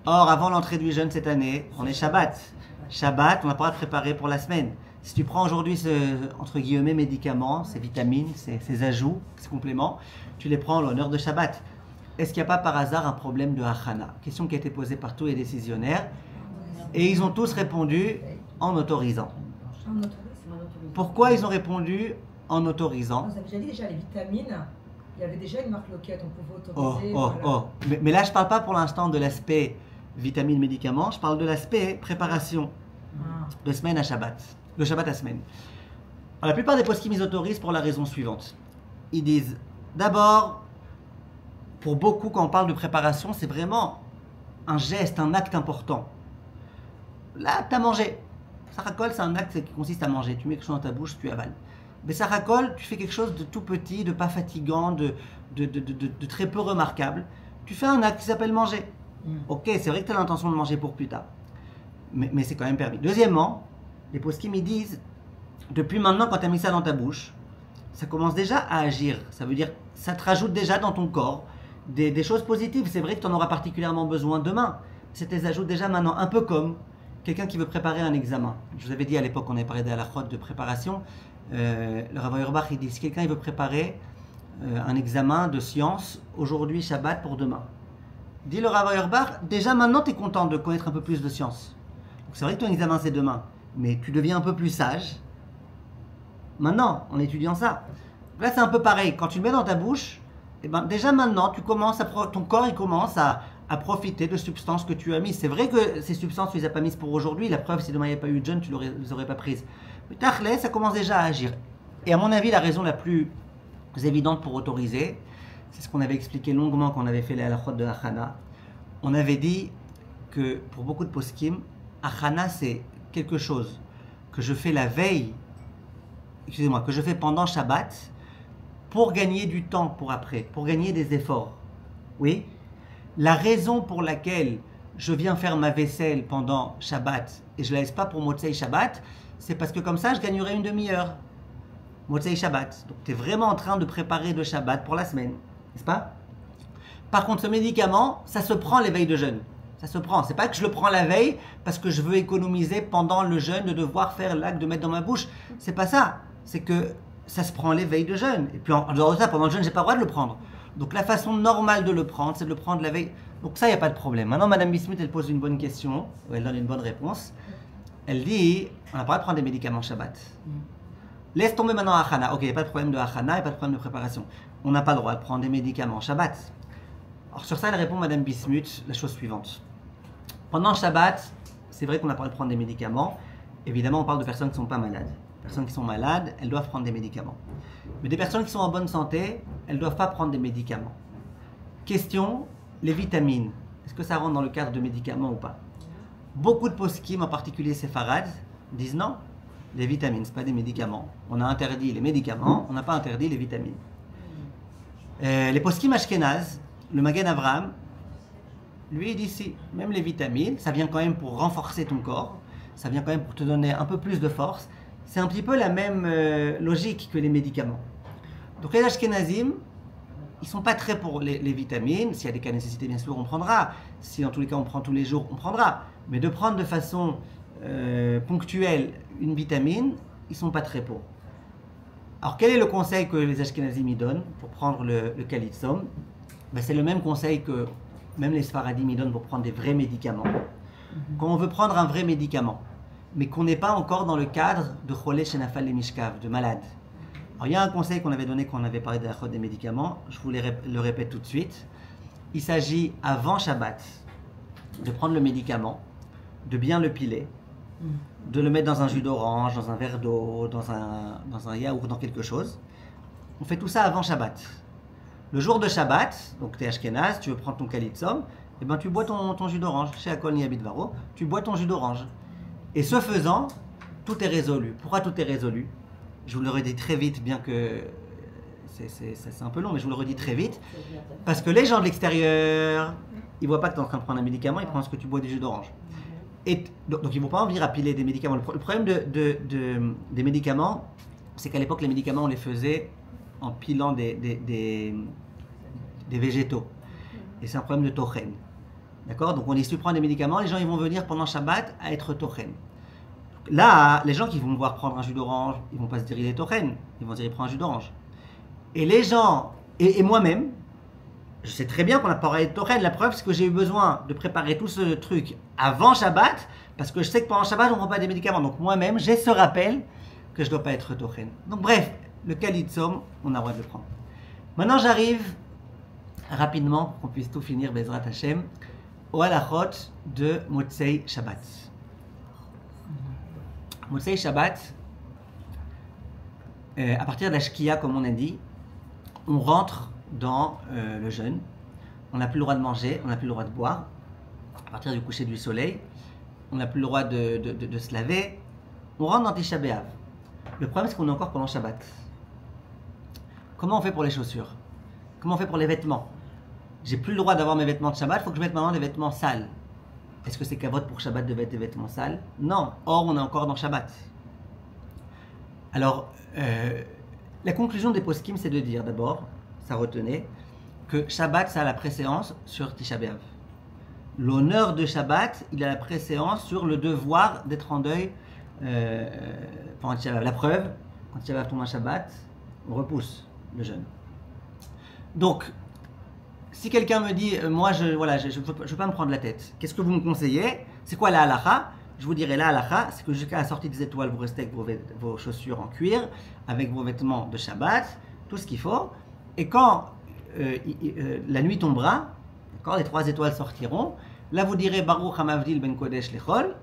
Or, avant l'entrée du jeûne cette année, on est Shabbat. Shabbat, on n'a pas à préparer pour la semaine. Si tu prends aujourd'hui ce, entre guillemets, médicaments, ces vitamines, ces ajouts, ces compléments, tu les prends en l'honneur de Shabbat. Est-ce qu'il n'y a pas par hasard un problème de Hachana? Question qui a été posée par tous les décisionnaires. Et ils ont tous répondu en autorisant. Pourquoi ils ont répondu en autorisant? Vous avez déjà dit déjà les vitamines, il y avait déjà une marque loquette, on pouvait autoriser. Mais là, je ne parle pas pour l'instant de l'aspect vitamines, médicaments, je parle de l'aspect préparation de semaine à Shabbat. De Shabbat à semaine. Alors, la plupart des poskim ils autorisent pour la raison suivante. Ils disent, d'abord, pour beaucoup, quand on parle de préparation, c'est vraiment un geste, un acte important. Là, tu as mangé. Sarakol, c'est un acte qui consiste à manger. Tu mets quelque chose dans ta bouche, tu avales. Mais Sarakol, tu fais quelque chose de tout petit, de pas fatigant, de très peu remarquable. Tu fais un acte qui s'appelle manger. Ok, c'est vrai que tu as l'intention de manger pour plus tard. Mais c'est quand même permis. Deuxièmement, les poskim ils disent, depuis maintenant, quand tu as mis ça dans ta bouche, ça commence déjà à agir. Ça veut dire, ça te rajoute déjà dans ton corps des choses positives. C'est vrai que tu en auras particulièrement besoin demain. Ça te les ajoute déjà maintenant, un peu comme quelqu'un qui veut préparer un examen. Je vous avais dit à l'époque, on avait parlé de la halachot de préparation. Le Rav Auerbach, il dit, si quelqu'un il veut préparer un examen de sciences, aujourd'hui, Shabbat, pour demain. Dit le Rav Auerbach, déjà maintenant, tu es content de connaître un peu plus de sciences. C'est vrai que ton examen, c'est demain, mais tu deviens un peu plus sage maintenant, en étudiant ça. Là, c'est un peu pareil. Quand tu le mets dans ta bouche, eh ben, déjà maintenant, ton corps il commence à profiter de substances que tu as mises. C'est vrai que ces substances, tu ne les as pas mises pour aujourd'hui. La preuve, si demain il n'y a pas eu de jeûne, tu ne les aurais pas prises. Mais tachlé, ça commence déjà à agir. Et à mon avis, la raison la plus évidente pour autoriser, c'est ce qu'on avait expliqué longuement quand on avait fait les halachot de Achana. On avait dit que pour beaucoup de poskim, Achana, c'est quelque chose que je fais la veille, que je fais pendant Shabbat, pour gagner du temps pour après, pour gagner des efforts. Oui? La raison pour laquelle je viens faire ma vaisselle pendant Shabbat et je ne la laisse pas pour Motzei Shabbat, c'est parce que comme ça, je gagnerai une demi-heure. Motzei Shabbat. Donc, tu es vraiment en train de préparer le Shabbat pour la semaine. N'est-ce pas? Par contre, ce médicament, ça se prend les veilles de jeûne. Ça se prend. C'est pas que je le prends la veille parce que je veux économiser pendant le jeûne de devoir faire l'acte de mettre dans ma bouche. C'est pas ça. C'est que ça se prend les veilles de jeûne. Et puis en dehors de ça, pendant le jeûne, j'ai pas le droit de le prendre. Donc la façon normale de le prendre, c'est de le prendre la veille. Donc ça, il n'y a pas de problème. Maintenant, Madame Bismuth, elle pose une bonne question, ou elle donne une bonne réponse. Elle dit, on n'a pas le droit de prendre des médicaments Shabbat. Laisse tomber maintenant Achana. Ok, il n'y a pas de problème de Achana, il n'y a pas de problème de préparation. On n'a pas le droit de prendre des médicaments Shabbat. Alors sur ça, elle répond, Madame Bismuth, la chose suivante. Pendant Shabbat, c'est vrai qu'on n'a pas le droit de prendre des médicaments. Évidemment, on parle de personnes qui ne sont pas malades. Les personnes qui sont malades, elles doivent prendre des médicaments. Mais des personnes qui sont en bonne santé, elles ne doivent pas prendre des médicaments. Question, les vitamines. Est-ce que ça rentre dans le cadre de médicaments ou pas? Beaucoup de poskim, en particulier séfarades, disent non. Les vitamines, ce pas des médicaments. On a interdit les médicaments, on n'a pas interdit les vitamines. Les poskim ashkénazes, le Magen Avraham, lui il dit si, même les vitamines, ça vient quand même pour renforcer ton corps, ça vient quand même pour te donner un peu plus de force. C'est un petit peu la même logique que les médicaments. Donc les ashkénazim, ils ne sont pas très pour les vitamines. S'il y a des cas de nécessité, bien sûr, on prendra. Si dans tous les cas on prend tous les jours, on prendra. Mais de prendre de façon ponctuelle une vitamine, ils ne sont pas très pour. Alors quel est le conseil que les ashkénazim y donnent pour prendre le kalitsom? Ben, c'est le même conseil que même les sfaradim y donnent pour prendre des vrais médicaments. Quand on veut prendre un vrai médicament, mais qu'on n'est pas encore dans le cadre de cholé shenafal le mishkav, de malade. Alors il y a un conseil qu'on avait donné quand on avait parlé de la chod des médicaments, je vous le répète tout de suite. Il s'agit avant Shabbat de prendre le médicament, de bien le piler, de le mettre dans un jus d'orange, dans un verre d'eau, dans un yaourt, dans quelque chose. On fait tout ça avant Shabbat. Le jour de Shabbat, donc tu es ashkénaz, tu veux prendre ton kalitsom, et ben tu bois ton jus d'orange. Chez Akol Niabit Varo, tu bois ton jus d'orange. Et ce faisant, tout est résolu. Pourquoi tout est résolu? Je vous le redis très vite, bien que c'est un peu long, mais je vous le redis très vite. Parce que les gens de l'extérieur, ils ne voient pas que tu es en train de prendre un médicament, ils pensent que tu bois du jus d'orange. Et donc ils ne vont pas en venir à piler des médicaments. Le problème des médicaments, c'est qu'à l'époque, les médicaments, on les faisait en pilant des végétaux. Et c'est un problème de tochen. D'accord? Donc on est su prendre des médicaments, les gens ils vont venir pendant Shabbat à être tochen. Là, les gens qui vont me voir prendre un jus d'orange, ils vont pas se dire il est tochen, ils vont dire il prend un jus d'orange. Et les gens, et moi-même, je sais très bien qu'on a parlé de tochen, la preuve c'est que j'ai eu besoin de préparer tout ce truc avant Shabbat, parce que je sais que pendant Shabbat on ne prend pas des médicaments. Donc moi-même, j'ai ce rappel que je ne dois pas être tochen. Donc bref, le kalitsom, on a le droit de le prendre. Maintenant j'arrive rapidement, pour qu'on puisse tout finir, Bezrat Hashem, au halachot de Motzei Shabbat. Motzei Shabbat, à partir de la Shkia, comme on a dit, on rentre dans le jeûne. On n'a plus le droit de manger, on n'a plus le droit de boire. À partir du coucher du soleil, on n'a plus le droit de se laver. On rentre dans Tisha B'Av. Le problème, c'est qu'on est encore pendant Shabbat. Comment on fait pour les chaussures? Comment on fait pour les vêtements? J'ai plus le droit d'avoir mes vêtements de Shabbat, il faut que je mette maintenant des vêtements sales. Est-ce que c'est kavod pour Shabbat de mettre des vêtements sales? Non. Or, on est encore dans Shabbat. Alors, la conclusion des poskim, c'est de dire d'abord, ça retenait, que Shabbat, ça a la préséance sur Tisha B'Av. L'honneur de Shabbat, il a la préséance sur le devoir d'être en deuil pendant Tisha B'Av. La preuve, quand Tisha B'Av tombe un Shabbat, on repousse le jeûne. Donc, si quelqu'un me dit, moi, je ne veux pas me prendre la tête, qu'est-ce que vous me conseillez? C'est quoi la halacha? Je vous dirai la halacha, c'est que jusqu'à la sortie des étoiles, vous restez avec vos chaussures en cuir, avec vos vêtements de Shabbat, tout ce qu'il faut. Et quand la nuit tombera, quand les 3 étoiles sortiront, là vous direz Baruch Hamavdil ben Kodesh Lechol,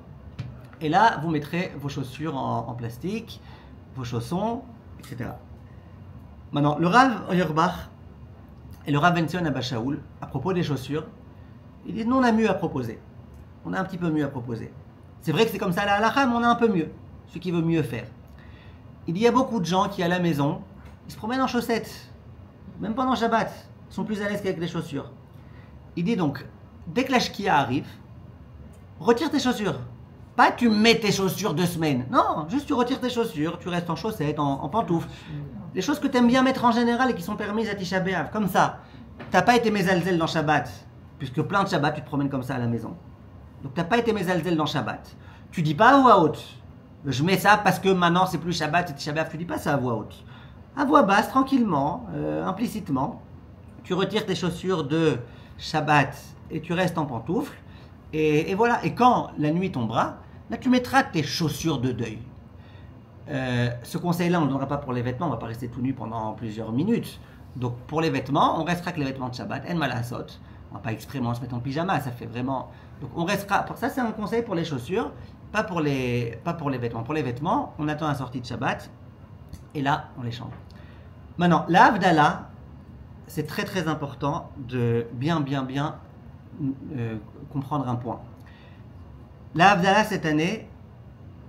et là vous mettrez vos chaussures en plastique, vos chaussons, etc. Maintenant, le Rav Auerbach et le Rav Benzion Abba Shaul, à propos des chaussures, ils disent, nous on a mieux à proposer. On a un petit peu mieux à proposer. C'est vrai que c'est comme ça à la halakha, mais on a un peu mieux. Ce qui veut mieux faire. Il y a beaucoup de gens qui, à la maison, ils se promènent en chaussettes. Même pendant Shabbat. Ils sont plus à l'aise qu'avec les chaussures. Il dit donc, dès que la Shkia arrive, retire tes chaussures. Pas tu mets tes chaussures 2 semaines. Non, juste tu retires tes chaussures, tu restes en chaussettes, en pantoufles. Les choses que tu aimes bien mettre en général et qui sont permises à Tisha B'Av. Comme ça. T'as pas été mezalzel dans Shabbat. Puisque plein de Shabbat, tu te promènes comme ça à la maison. Donc t'as pas été mezalzel dans Shabbat. Tu dis pas à voix haute. Je mets ça parce que maintenant c'est plus Shabbat, c'est Tisha B'Av. Tu dis pas ça à voix haute. À voix basse, tranquillement, implicitement. Tu retires tes chaussures de Shabbat et tu restes en pantoufles. Et voilà. Et quand la nuit tombera, là tu mettras tes chaussures de deuil. Ce conseil-là, on ne le donnera pas pour les vêtements. On ne va pas rester tout nu pendant plusieurs minutes. Donc pour les vêtements, on restera avec les vêtements de Shabbat. En malasot. On ne va pas exprès se mettre en pyjama. Ça fait vraiment... Donc on restera... Ça c'est un conseil pour les chaussures, pas pour les vêtements. Pour les vêtements, on attend la sortie de Shabbat. Et là, on les change. Maintenant, la Havdalah, c'est très très important de bien comprendre un point. La Havdalah cette année,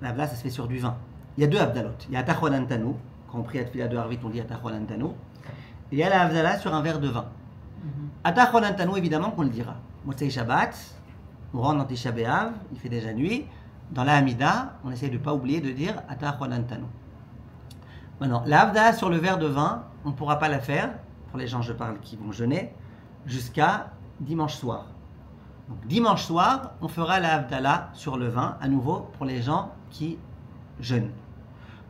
la Havdalah ça se fait sur du vin. Il y a deux Havdalot. Il y a Atachon Antanu, quand on prie à Tfila de Harvit, on dit Atachon Antanu. Et il y a la Havdalah sur un verre de vin. Atachon Antanu, évidemment qu'on le dira. Motzei Shabbat, on rentre dans Tisha B'Av, il fait déjà nuit. Dans la Hamida, on essaie de ne pas oublier de dire Atachon Antanu. Maintenant, la Havdalah sur le verre de vin, on ne pourra pas la faire, pour les gens je parle qui vont jeûner, jusqu'à dimanche soir. Donc dimanche soir, on fera la Havdalah sur le vin, à nouveau pour les gens qui jeûnent.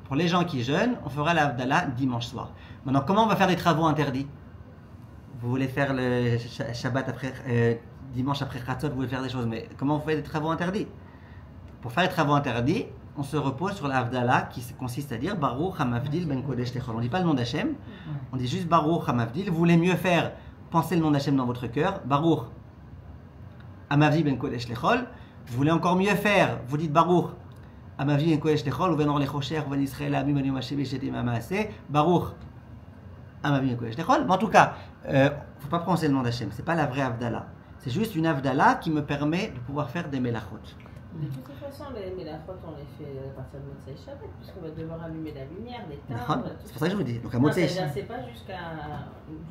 Pour les gens qui jeûnent, on fera la Havdalah dimanche soir. Maintenant, comment on va faire les travaux interdits? Vous voulez faire le Shabbat après, dimanche après Chatzot, vous voulez faire des choses, mais comment vous faites les travaux interdits? Pour faire les travaux interdits, on se repose sur la Havdalah qui consiste à dire Baruch Hamavdil Ben Kodesh Techol. On ne dit pas le nom d'Hachem, on dit juste Baruch Hamavdil. Vous voulez mieux faire penser le nom d'Hachem dans votre cœur, Baruch Hamavdil Ben Kodesh Techol. Vous voulez encore mieux faire, vous dites Baruch Hamavdil Ben Kodesh Techol, ou Venor Lechosher, ou Ben Israël, Abim Ben Yomashebe, Shetim Amaase, Baruch Hamavdil Ben Kodesh Techol. Mais en tout cas, il ne faut pas prononcer le nom d'Hachem, ce n'est pas la vraie Havdalah. C'est juste une Havdalah qui me permet de pouvoir faire des melachot. De toute façon, les mélachot, on les fait à partir de Motzei Shabbat, puisqu'on va devoir allumer la lumière, l'éteindre. C'est pour ça que je vous dis. Donc à Motzei Shabbat. C'est pas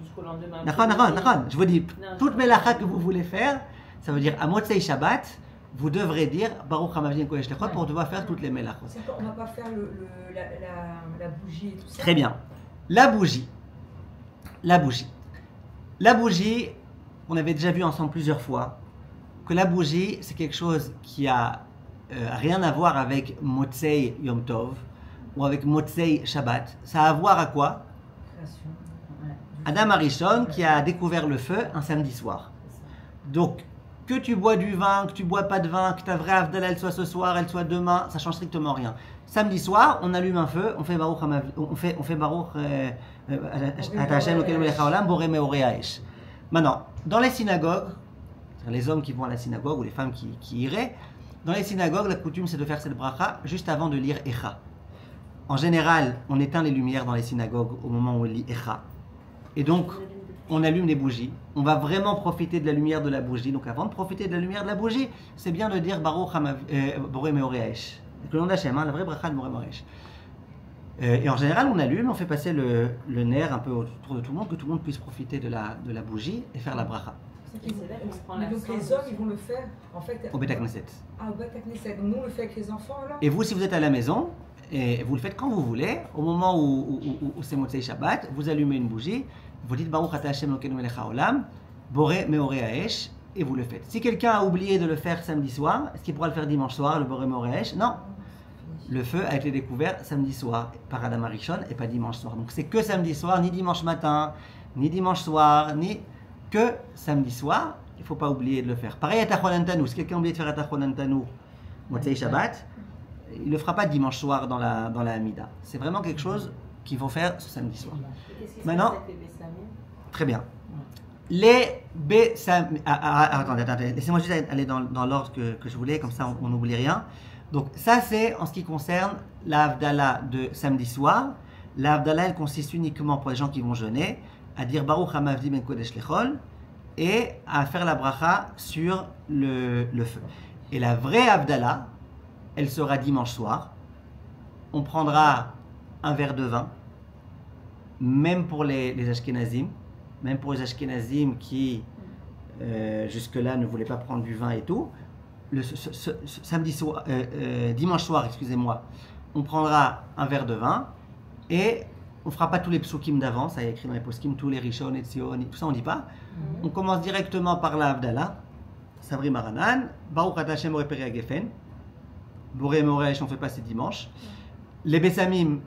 jusqu'au lendemain. Je vous dis, toute mélachat que vous voulez faire, ça veut dire à Motzei Shabbat, vous devrez dire Baruch Hamavdil Kodesh Techol pour devoir faire toutes les mélachot. On ne va pas faire la bougie et tout ça. Très bien. La bougie. La bougie, on avait déjà vu ensemble plusieurs fois que la bougie, c'est quelque chose qui a rien à voir avec Motzei Yom Tov ou avec Motzei Shabbat. Ça a à voir à quoi? Adam Arishon qui a découvert le feu un samedi soir. Donc, que tu bois du vin, que tu bois pas de vin, que ta vraie Havdalah elle soit ce soir, elle soit demain, ça change strictement rien. Samedi soir, on allume un feu, on fait Baruch Ata Hashem Elokeinu melech haolam borei meorei ha'esh. Maintenant, dans les synagogues, les hommes qui vont à la synagogue ou les femmes qui iraient, dans les synagogues, la coutume c'est de faire cette bracha juste avant de lire Echa. En général, on éteint les lumières dans les synagogues au moment où on lit Echa. Et donc, on allume les bougies. On va vraiment profiter de la lumière de la bougie. Donc, avant de profiter de la lumière de la bougie, c'est bien de dire Baruch borei meorei ha'esh. Le nom d'Hachem, la vraie bracha de borei meorei ha'esh. Et en général, on allume, on fait passer le nerf un peu autour de tout le monde, que tout le monde puisse profiter de la bougie et faire la bracha. Donc les hommes, ils vont le faire en fait au Bet HaKnesset. Au Bet HaKnesset. Donc nous, on le fait avec les enfants alors. Et vous, si vous êtes à la maison, et vous le faites quand vous voulez, au moment où c'est Motzei Shabbat, vous allumez une bougie, vous dites Baruch Ata Hashem Elokeinu melech haolam, borei meorei ha'esh, et vous le faites. Si quelqu'un a oublié de le faire samedi soir, est-ce qu'il pourra le faire dimanche soir, le borei meorei ha'esh? Non. Le feu a été découvert samedi soir par Adam Arishon et pas dimanche soir. Donc c'est que samedi soir, ni dimanche matin, ni dimanche soir, ni que samedi soir. Il ne faut pas oublier de le faire. Pareil à Atachon Antanu. Si quelqu'un oublie de faire Atachon Antanu, Motzei Shabbat, il ne le fera pas dimanche soir dans la Hamida. C'est vraiment quelque chose qu'il faut faire ce samedi soir. Maintenant, très bien. Les Bessamim. Attendez. Laissez-moi juste aller dans l'ordre que je voulais, comme ça on n'oublie rien. Donc ça c'est en ce qui concerne la Havdalah de samedi soir. La Havdalah elle consiste uniquement pour les gens qui vont jeûner à dire Baruch Hamavdil Ben Kodesh Techol et à faire la bracha sur le feu. Et la vraie Havdalah, elle sera dimanche soir. On prendra un verre de vin, même pour les Ashkenazim, même pour les Ashkenazim qui jusque-là ne voulaient pas prendre du vin et tout. Dimanche soir, excusez-moi, on prendra un verre de vin et on ne fera pas tous les psukim d'avant, ça y est écrit dans les poskim, tous les rishon et tzion, tout ça on ne dit pas. On commence directement par la Havdalah, Sabri Maranan, Baruch Ata Hashem borei peri hagefen, borei meorei ha'esh, on ne fait pas, c'est dimanche. Les Bessamim,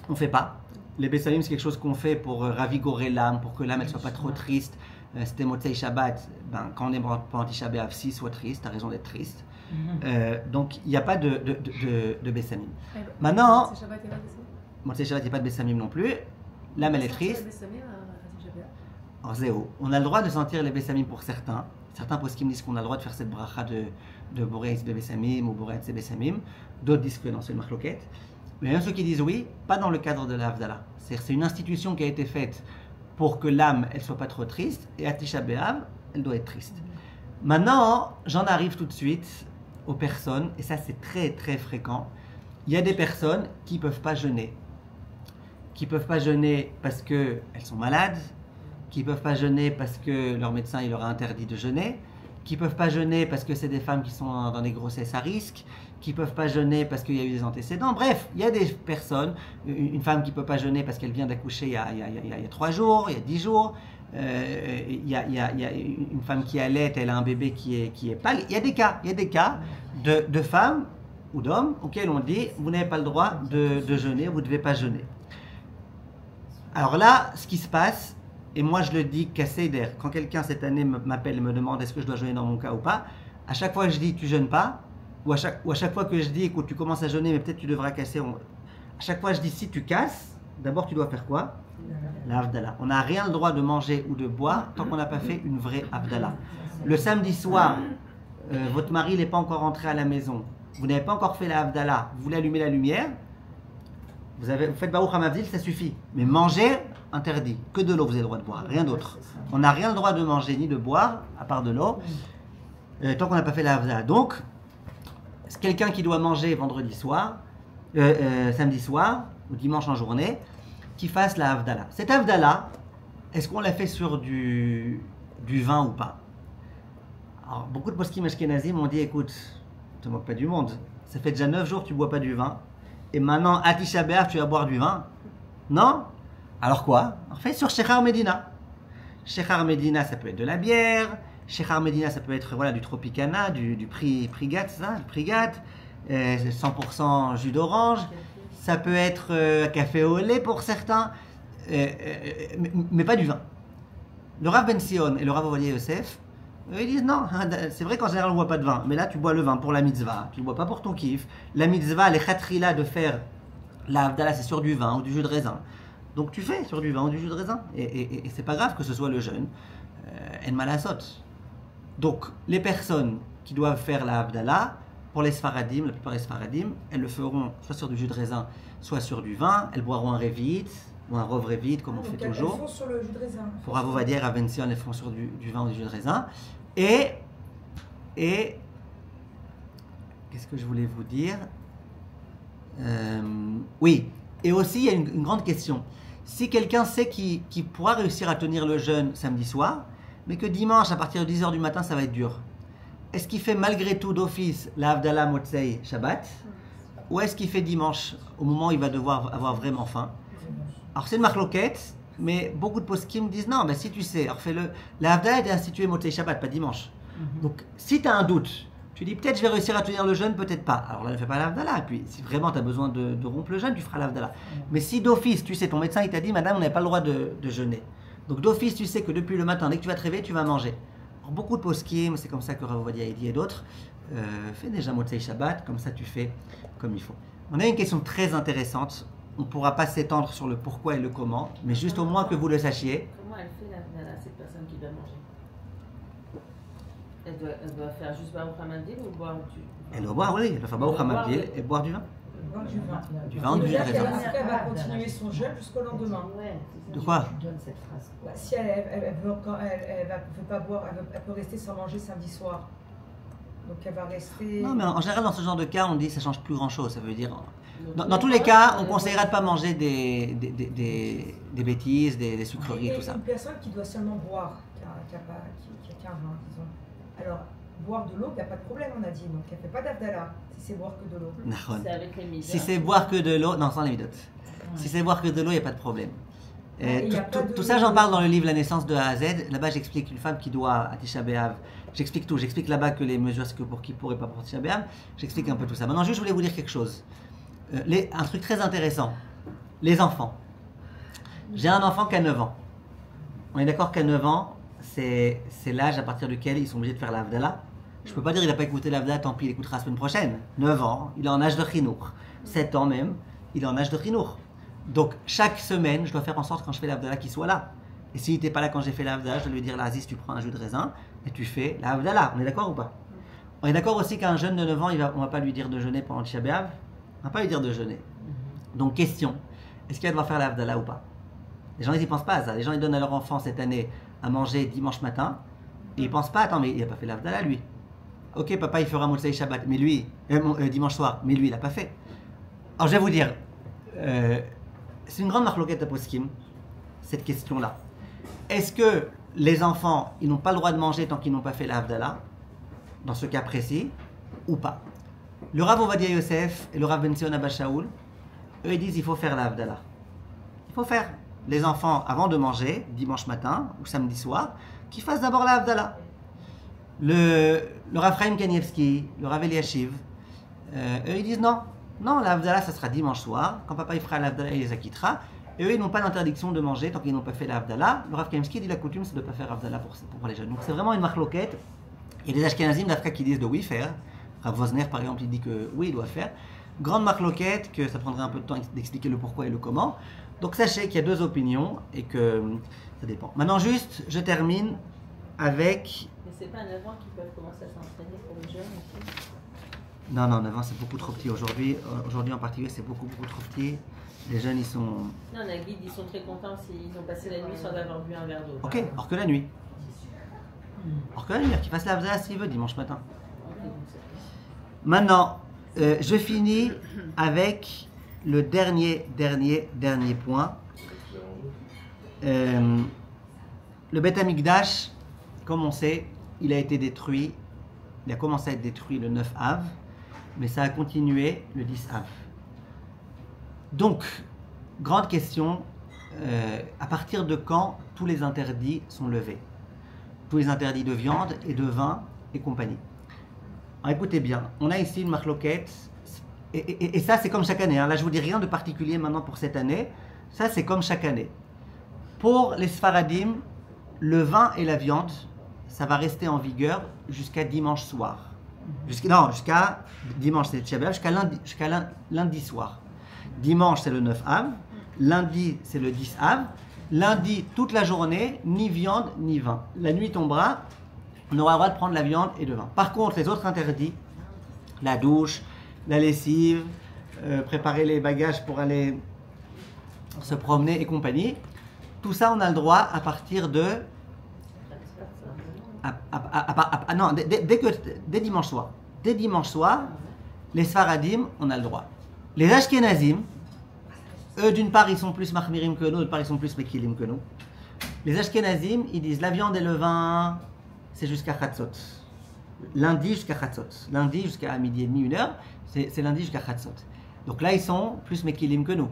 on ne fait pas. Les Bessamim, c'est quelque chose qu'on fait pour ravigorer l'âme, pour que l'âme ne soit pas trop triste. C'était Motzei Shabbat, quand on est pendant Tisha B'Av, si, sois triste, tu as raison d'être triste. Donc il n'y a pas de Bessamim. Maintenant, Motzei Shabbat, il n'y a pas de Bessamim non plus. L'âme elle est triste. Alors zéro. On a le droit de sentir les Bessamim pour certains. Certains poskim disent qu'on a le droit de faire cette bracha de Borei Tzbe Bessamim ou Borei Tzbe Bessamim. D'autres disent que non, c'est une marloquette. Mais il y a ceux qui disent oui, pas dans le cadre de la Havdalah. C'est une institution qui a été faite pour que l'âme, elle soit pas trop triste, et à Tisha B'Av, elle doit être triste. Maintenant, j'en arrive tout de suite aux personnes, et ça c'est très très fréquent. Il y a des personnes qui ne peuvent pas jeûner. Qui ne peuvent pas jeûner parce qu'elles sont malades, qui ne peuvent pas jeûner parce que leur médecin il leur a interdit de jeûner, qui ne peuvent pas jeûner parce que c'est des femmes qui sont dans des grossesses à risque, qui ne peuvent pas jeûner parce qu'il y a eu des antécédents. Bref, il y a des personnes, une femme qui ne peut pas jeûner parce qu'elle vient d'accoucher il y a 3 jours, il y a 10 jours, il y a une femme qui allait, elle a un bébé qui est pâle. Il y a des cas de femmes ou d'hommes auxquels on dit vous n'avez pas le droit de jeûner, vous ne devez pas jeûner. Alors là, ce qui se passe, et moi je le dis qu'à Seder, quand quelqu'un cette année m'appelle et me demande est-ce que je dois jeûner dans mon cas ou pas, à chaque fois que je dis tu jeûnes pas, ou à chaque fois que je dis écoute tu commences à jeûner mais peut-être tu devras casser, à chaque fois je dis si tu casses, d'abord tu dois faire quoi? La Havdalah. On n'a rien le droit de manger ou de boire tant qu'on n'a pas fait une vraie Havdalah. Le samedi soir, votre mari n'est pas encore rentré à la maison, vous n'avez pas encore fait la Havdalah, vous voulez allumer la lumière, vous faites Baruch HaMavdil, ça suffit. Mais manger, interdit. Que de l'eau, vous avez le droit de boire, rien d'autre. On n'a rien le droit de manger ni de boire, à part de l'eau, tant qu'on n'a pas fait la Havdalah. Donc, c'est quelqu'un qui doit manger vendredi soir, samedi soir, ou dimanche en journée, qui fasse la Havdalah. Cette Havdalah, est-ce qu'on la fait sur du vin ou pas? Alors, beaucoup de poskim ashkenazim m'ont dit, écoute, ne te moque pas du monde, ça fait déjà 9 jours que tu ne bois pas du vin, et maintenant, à Tisha B'Av, tu vas boire du vin? Non? Alors quoi? En fait, sur Shechar Medina. Shechar Medina, ça peut être de la bière. Shechar Medina, ça peut être voilà, du Tropicana, du Prigat, ça, le Prigat, 100% jus d'orange. Ça peut être café au lait pour certains, mais pas du vin. Le Rav Ben Sion et le Rav Ovadia Yosef, ils disent non, c'est vrai qu'en général on ne boit pas de vin, mais là tu bois le vin pour la mitzvah, tu ne le bois pas pour ton kiff. La mitzvah, les khatrila de faire la Havdalah, c'est sur du vin ou du jus de raisin. Donc tu fais sur du vin ou du jus de raisin. Et c'est pas grave que ce soit le jeûne. En malasot. Donc les personnes qui doivent faire la Havdalah, pour les Sfaradim, la plupart des Sfaradim, elles le feront soit sur du jus de raisin, soit sur du vin. Elles boiront un Revit ou un Rov Revit comme on fait toujours. Elles font sur le jus de raisin. Pour Rav Ovadia et Rav Ben Sion, elles font sur du vin ou du jus de raisin. Et qu'est-ce que je voulais vous dire? Oui, et aussi il y a une grande question. Si quelqu'un sait qu'il pourra réussir à tenir le jeûne samedi soir, mais que dimanche à partir de 10h du matin ça va être dur, est-ce qu'il fait malgré tout d'office la Havdalah Motzei Shabbat, ou est-ce qu'il fait dimanche au moment où il va devoir avoir vraiment faim? Alors c'est une marloquette, mais beaucoup de poskim disent non, mais si tu sais, alors fais-le. La Havdalah est instituée Motzei Shabbat, pas dimanche. Donc si tu as un doute, tu dis peut-être je vais réussir à tenir le jeûne, peut-être pas. Alors là ne fais pas la Havdalah. Et puis si vraiment tu as besoin de rompre le jeûne, tu feras la Havdalah. Mais si d'office, tu sais, ton médecin il t'a dit madame, on n'a pas le droit de jeûner. Donc d'office, tu sais que depuis le matin, dès que tu vas te réveiller, tu vas manger. Alors, beaucoup de poskim, c'est comme ça que Rav Ovadia dit et d'autres, fais déjà Motzei Shabbat, comme ça tu fais comme il faut. On a une question très intéressante. On ne pourra pas s'étendre sur le pourquoi et le comment, mais juste au moins que vous le sachiez. Comment elle fait la cette personne qui doit manger? Elle doit faire juste Baruch HaMavdil ou boire du vin? Elle doit boire, oui, elle doit faire Baruch HaMavdil et boire du vin. Boire du vin. Du vin ou du jus de raisin. Elle va continuer son jeûne jusqu'au lendemain. De quoi? Tu donnes cette phrase. Si elle veut pas boire, elle peut rester sans manger samedi soir. Donc elle va rester. Non, mais en général, dans ce genre de cas, on dit que ça change plus grand-chose. Ça veut dire. Dans tous les cas, on conseillera de ne pas manger des bêtises, des sucreries et tout ça. Une personne qui doit seulement boire, qui a qu'un vin, disons. Alors, boire de l'eau, il n'y a pas de problème, on a dit. Donc elle ne fait pas d'Havdalah si c'est boire que de l'eau. C'est avec les midot. Si c'est boire que de l'eau, non, sans les midot. Si c'est boire que de l'eau, il n'y a pas de problème. Tout ça, j'en parle dans le livre La naissance de A à Z. Là-bas, j'explique une femme qui doit à Tisha B'Av. J'explique tout. J'explique là-bas que les mesures, c'est que pour Kippour et pas pour Tisha B'Av. J'explique un peu tout ça. Maintenant, juste, je voulais vous dire quelque chose. Un truc très intéressant. Les enfants. J'ai un enfant qui a 9 ans. On est d'accord qu'à 9 ans, c'est l'âge à partir duquel ils sont obligés de faire la Havdalah. Je ne peux pas dire qu'il n'a pas écouté la Havdalah, tant pis, il écoutera la semaine prochaine. 9 ans, il est en âge de Chinour. 7 ans même, il est en âge de Chinour. Donc, chaque semaine, je dois faire en sorte quand je fais la Havdalah qu'il soit là. Et s'il n'était pas là quand j'ai fait la Havdalah, je dois lui dire là, Aziz, tu prends un jus de raisin et tu fais la Havdalah. On est d'accord ou pas? On est d'accord aussi qu'un jeune de 9 ans, on ne va pas lui dire de jeûner pendant Tisha B'Av. On ne va pas lui dire de jeûner. Donc, question, est-ce qu'il va devoir faire la Havdalah ou pas? Les gens, ils n'y pensent pas à ça. Les gens, ils donnent à leur enfant cette année à manger dimanche matin. Et ils ne pensent pas, attends, mais il n'a pas fait l'Avdala, lui. Ok, papa, il fera Motsei Shabbat, mais lui, dimanche soir, mais lui, il n'a pas fait. Alors, je vais vous dire, c'est une grande marloquette à poskim, cette question-là. Est-ce que les enfants, ils n'ont pas le droit de manger tant qu'ils n'ont pas fait l'Avdala, dans ce cas précis, ou pas? Le Rav Ovadia Yosef et le Rav Ben Zion Abba Shaul, eux, ils disent il faut faire l'Avdala. Il faut faire. Les enfants, avant de manger, dimanche matin ou samedi soir, qu'ils fassent d'abord l'Avdala. Le Rav Chaim Kanievski, le Rav Eliashiv, eux, ils disent non. Non, l'Avdala, ça sera dimanche soir. Quand papa il fera l'Avdala, il les acquittera. Et eux, ils n'ont pas d'interdiction de manger tant qu'ils n'ont pas fait l'Avdala. Le Rav Kanievski dit la coutume, c'est de ne pas faire l'Avdala pour les jeunes. Donc c'est vraiment une marloquette. Il y a des Ashkenazim d'Afrique qui disent de oui faire. Rav Wozner, par exemple, il dit que oui, il doit faire. Grande marloquette, que ça prendrait un peu de temps d'expliquer le pourquoi et le comment. Donc sachez qu'il y a deux opinions et que ça dépend. Maintenant, juste, je termine avec... Mais c'est pas à 9 ans qu'ils peuvent commencer à s'entraîner pour les jeunes aussi? Non, 9 ans, c'est beaucoup trop petit. Aujourd'hui en particulier, c'est beaucoup trop petit. Les jeunes, ils sont... Non, la guide, ils sont très contents s'ils ont passé la nuit sans avoir bu un verre d'eau. Ok, or que la nuit. Or que la nuit, qu'il fasse la Avdala s'il veut, dimanche matin. Ok, donc c'est... Maintenant, je finis avec le dernier point. Le Beth Amikdash, comme on sait, il a été détruit. Il a commencé à être détruit le 9 Av, mais ça a continué le 10 Av. Donc, grande question, à partir de quand tous les interdits sont levés? Tous les interdits de viande et de vin et compagnie. Alors, écoutez bien, on a ici une marloquette, et ça c'est comme chaque année, hein. Là je vous dis rien de particulier maintenant pour cette année, ça c'est comme chaque année. Pour les Sfaradim, le vin et la viande, ça va rester en vigueur jusqu'à dimanche soir. Jusqu'à dimanche c'est Shabbat, jusqu'à lundi soir. Dimanche c'est le 9 Av, lundi c'est le 10 Av, lundi toute la journée, ni viande ni vin. La nuit tombera, on aura le droit de prendre la viande et le vin. Par contre, les autres interdits, la douche, la lessive, préparer les bagages pour aller se promener et compagnie, tout ça on a le droit à partir de... non, dès dimanche soir. Dès dimanche soir, les Sfaradim, on a le droit. Les Ashkenazim, eux d'une part ils sont plus mahmirim que nous, d'autre part ils sont plus mekilim que nous. Les Ashkenazim, ils disent la viande et le vin, c'est jusqu'à Chatzot. Lundi jusqu'à Chatzot. Lundi jusqu'à midi et demi, 1h, c'est lundi jusqu'à Chatzot. Donc là, ils sont plus mekilim que nous.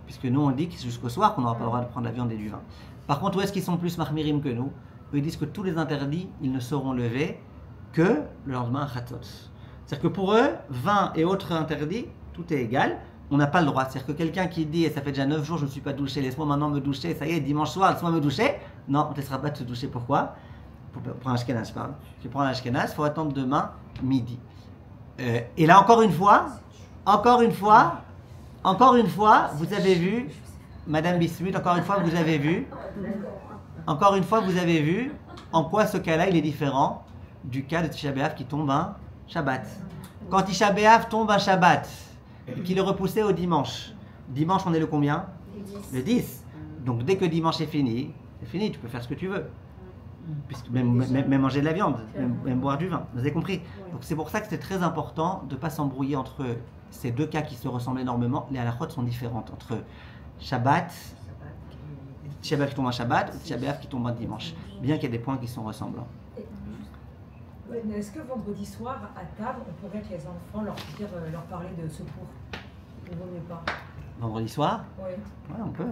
Puisque nous, on dit que c'est jusqu'au soir qu'on n'aura pas le droit de prendre la viande et du vin. Par contre, où est-ce qu'ils sont plus mahmirim que nous? Eux, ils disent que tous les interdits, ils ne seront levés que le lendemain à Chatzot. C'est-à-dire que pour eux, vin et autres interdits, tout est égal. On n'a pas le droit. C'est-à-dire que quelqu'un qui dit, et ça fait déjà 9 jours, je ne me suis pas douché, laisse-moi maintenant me doucher, ça y est, dimanche soir, laisse-moi me doucher. Non, on ne te laissera pas de se doucher. Pourquoi? Pour un Ashkenaz, je parle. Tu prends un Ashkenaz, il faut attendre demain midi. Et là, encore une fois, vous avez vu, Madame Bismuth, encore une fois, vous avez vu en quoi ce cas-là, il est différent du cas de Tisha B'Av qui tombe un Shabbat. Quand Tisha B'Av tombe un Shabbat, qu'il est repoussé au dimanche. Dimanche, on est le combien? Le 10. Donc, dès que dimanche est fini, c'est fini, tu peux faire ce que tu veux. Puisque même manger de la viande, même boire du vin. Vous avez compris? Donc c'est pour ça que c'est très important de ne pas s'embrouiller entre ces deux cas qui se ressemblent énormément. Les halakhot sont différentes entre Shabbat qui tombe un Shabbat ou Shabbat qui tombe un dimanche. Bien qu'il y ait des points qui sont ressemblants. Mais est-ce que vendredi soir, à table, on pourrait avec les enfants leur parler de secours? Il vaut mieux pas. Vendredi soir? Oui. Ouais, on peut.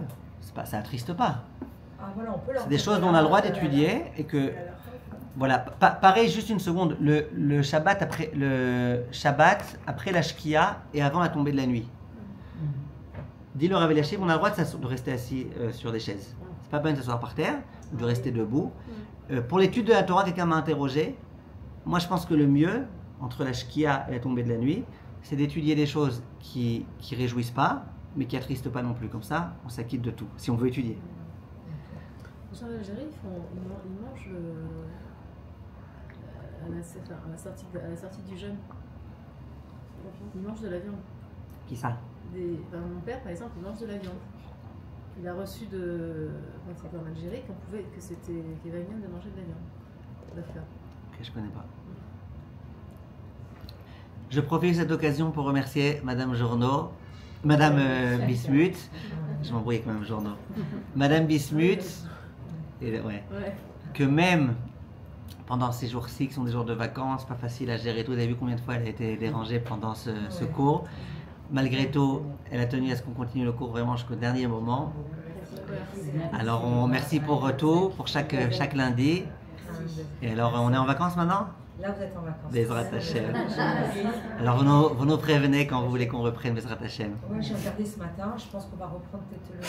Ça attriste pas. Ah, voilà, on peut leur... C'est des choses dont on a le droit d'étudier et que... Voilà, pareil, juste une seconde, le Shabbat après la Shkia et avant la tombée de la nuit. Dit le Rav Eliashiv, on a le droit de rester assis sur des chaises. C'est pas bien de s'asseoir par terre ou de rester debout. Pour l'étude de la Torah, quelqu'un m'a interrogé. Moi, je pense que le mieux, entre la Shkia et la tombée de la nuit, c'est d'étudier des choses qui réjouissent pas, mais qui attristent pas non plus. Comme ça, on s'acquitte de tout, si on veut étudier. En Algérie, ils mangent à la sortie du jeûne. Ils mangent de la viande. Qui ça? Mon père, par exemple, il mange de la viande. Il a reçu quand c'était en Algérie qu'il valait bien de manger de la viande. D'affaire. Que je connais pas. Je profite de cette occasion pour remercier Madame Journeau, Madame Bismuth, je m'embrouille avec Madame Journeau, Madame Bismuth, ouais, que même pendant ces jours-ci qui sont des jours de vacances, pas facile à gérer tout, vous avez vu combien de fois elle a été dérangée pendant ce cours. Malgré tout, elle a tenu à ce qu'on continue le cours vraiment jusqu'au dernier moment. Alors merci pour tout, pour chaque lundi. Et alors on est en vacances maintenant? Là, vous êtes en vacances. Bezrat Hashem. Alors, vous nous prévenez quand vous voulez qu'on reprenne Bezrat Hashem. Oui, j'ai regardé ce matin. Je pense qu'on va reprendre peut-être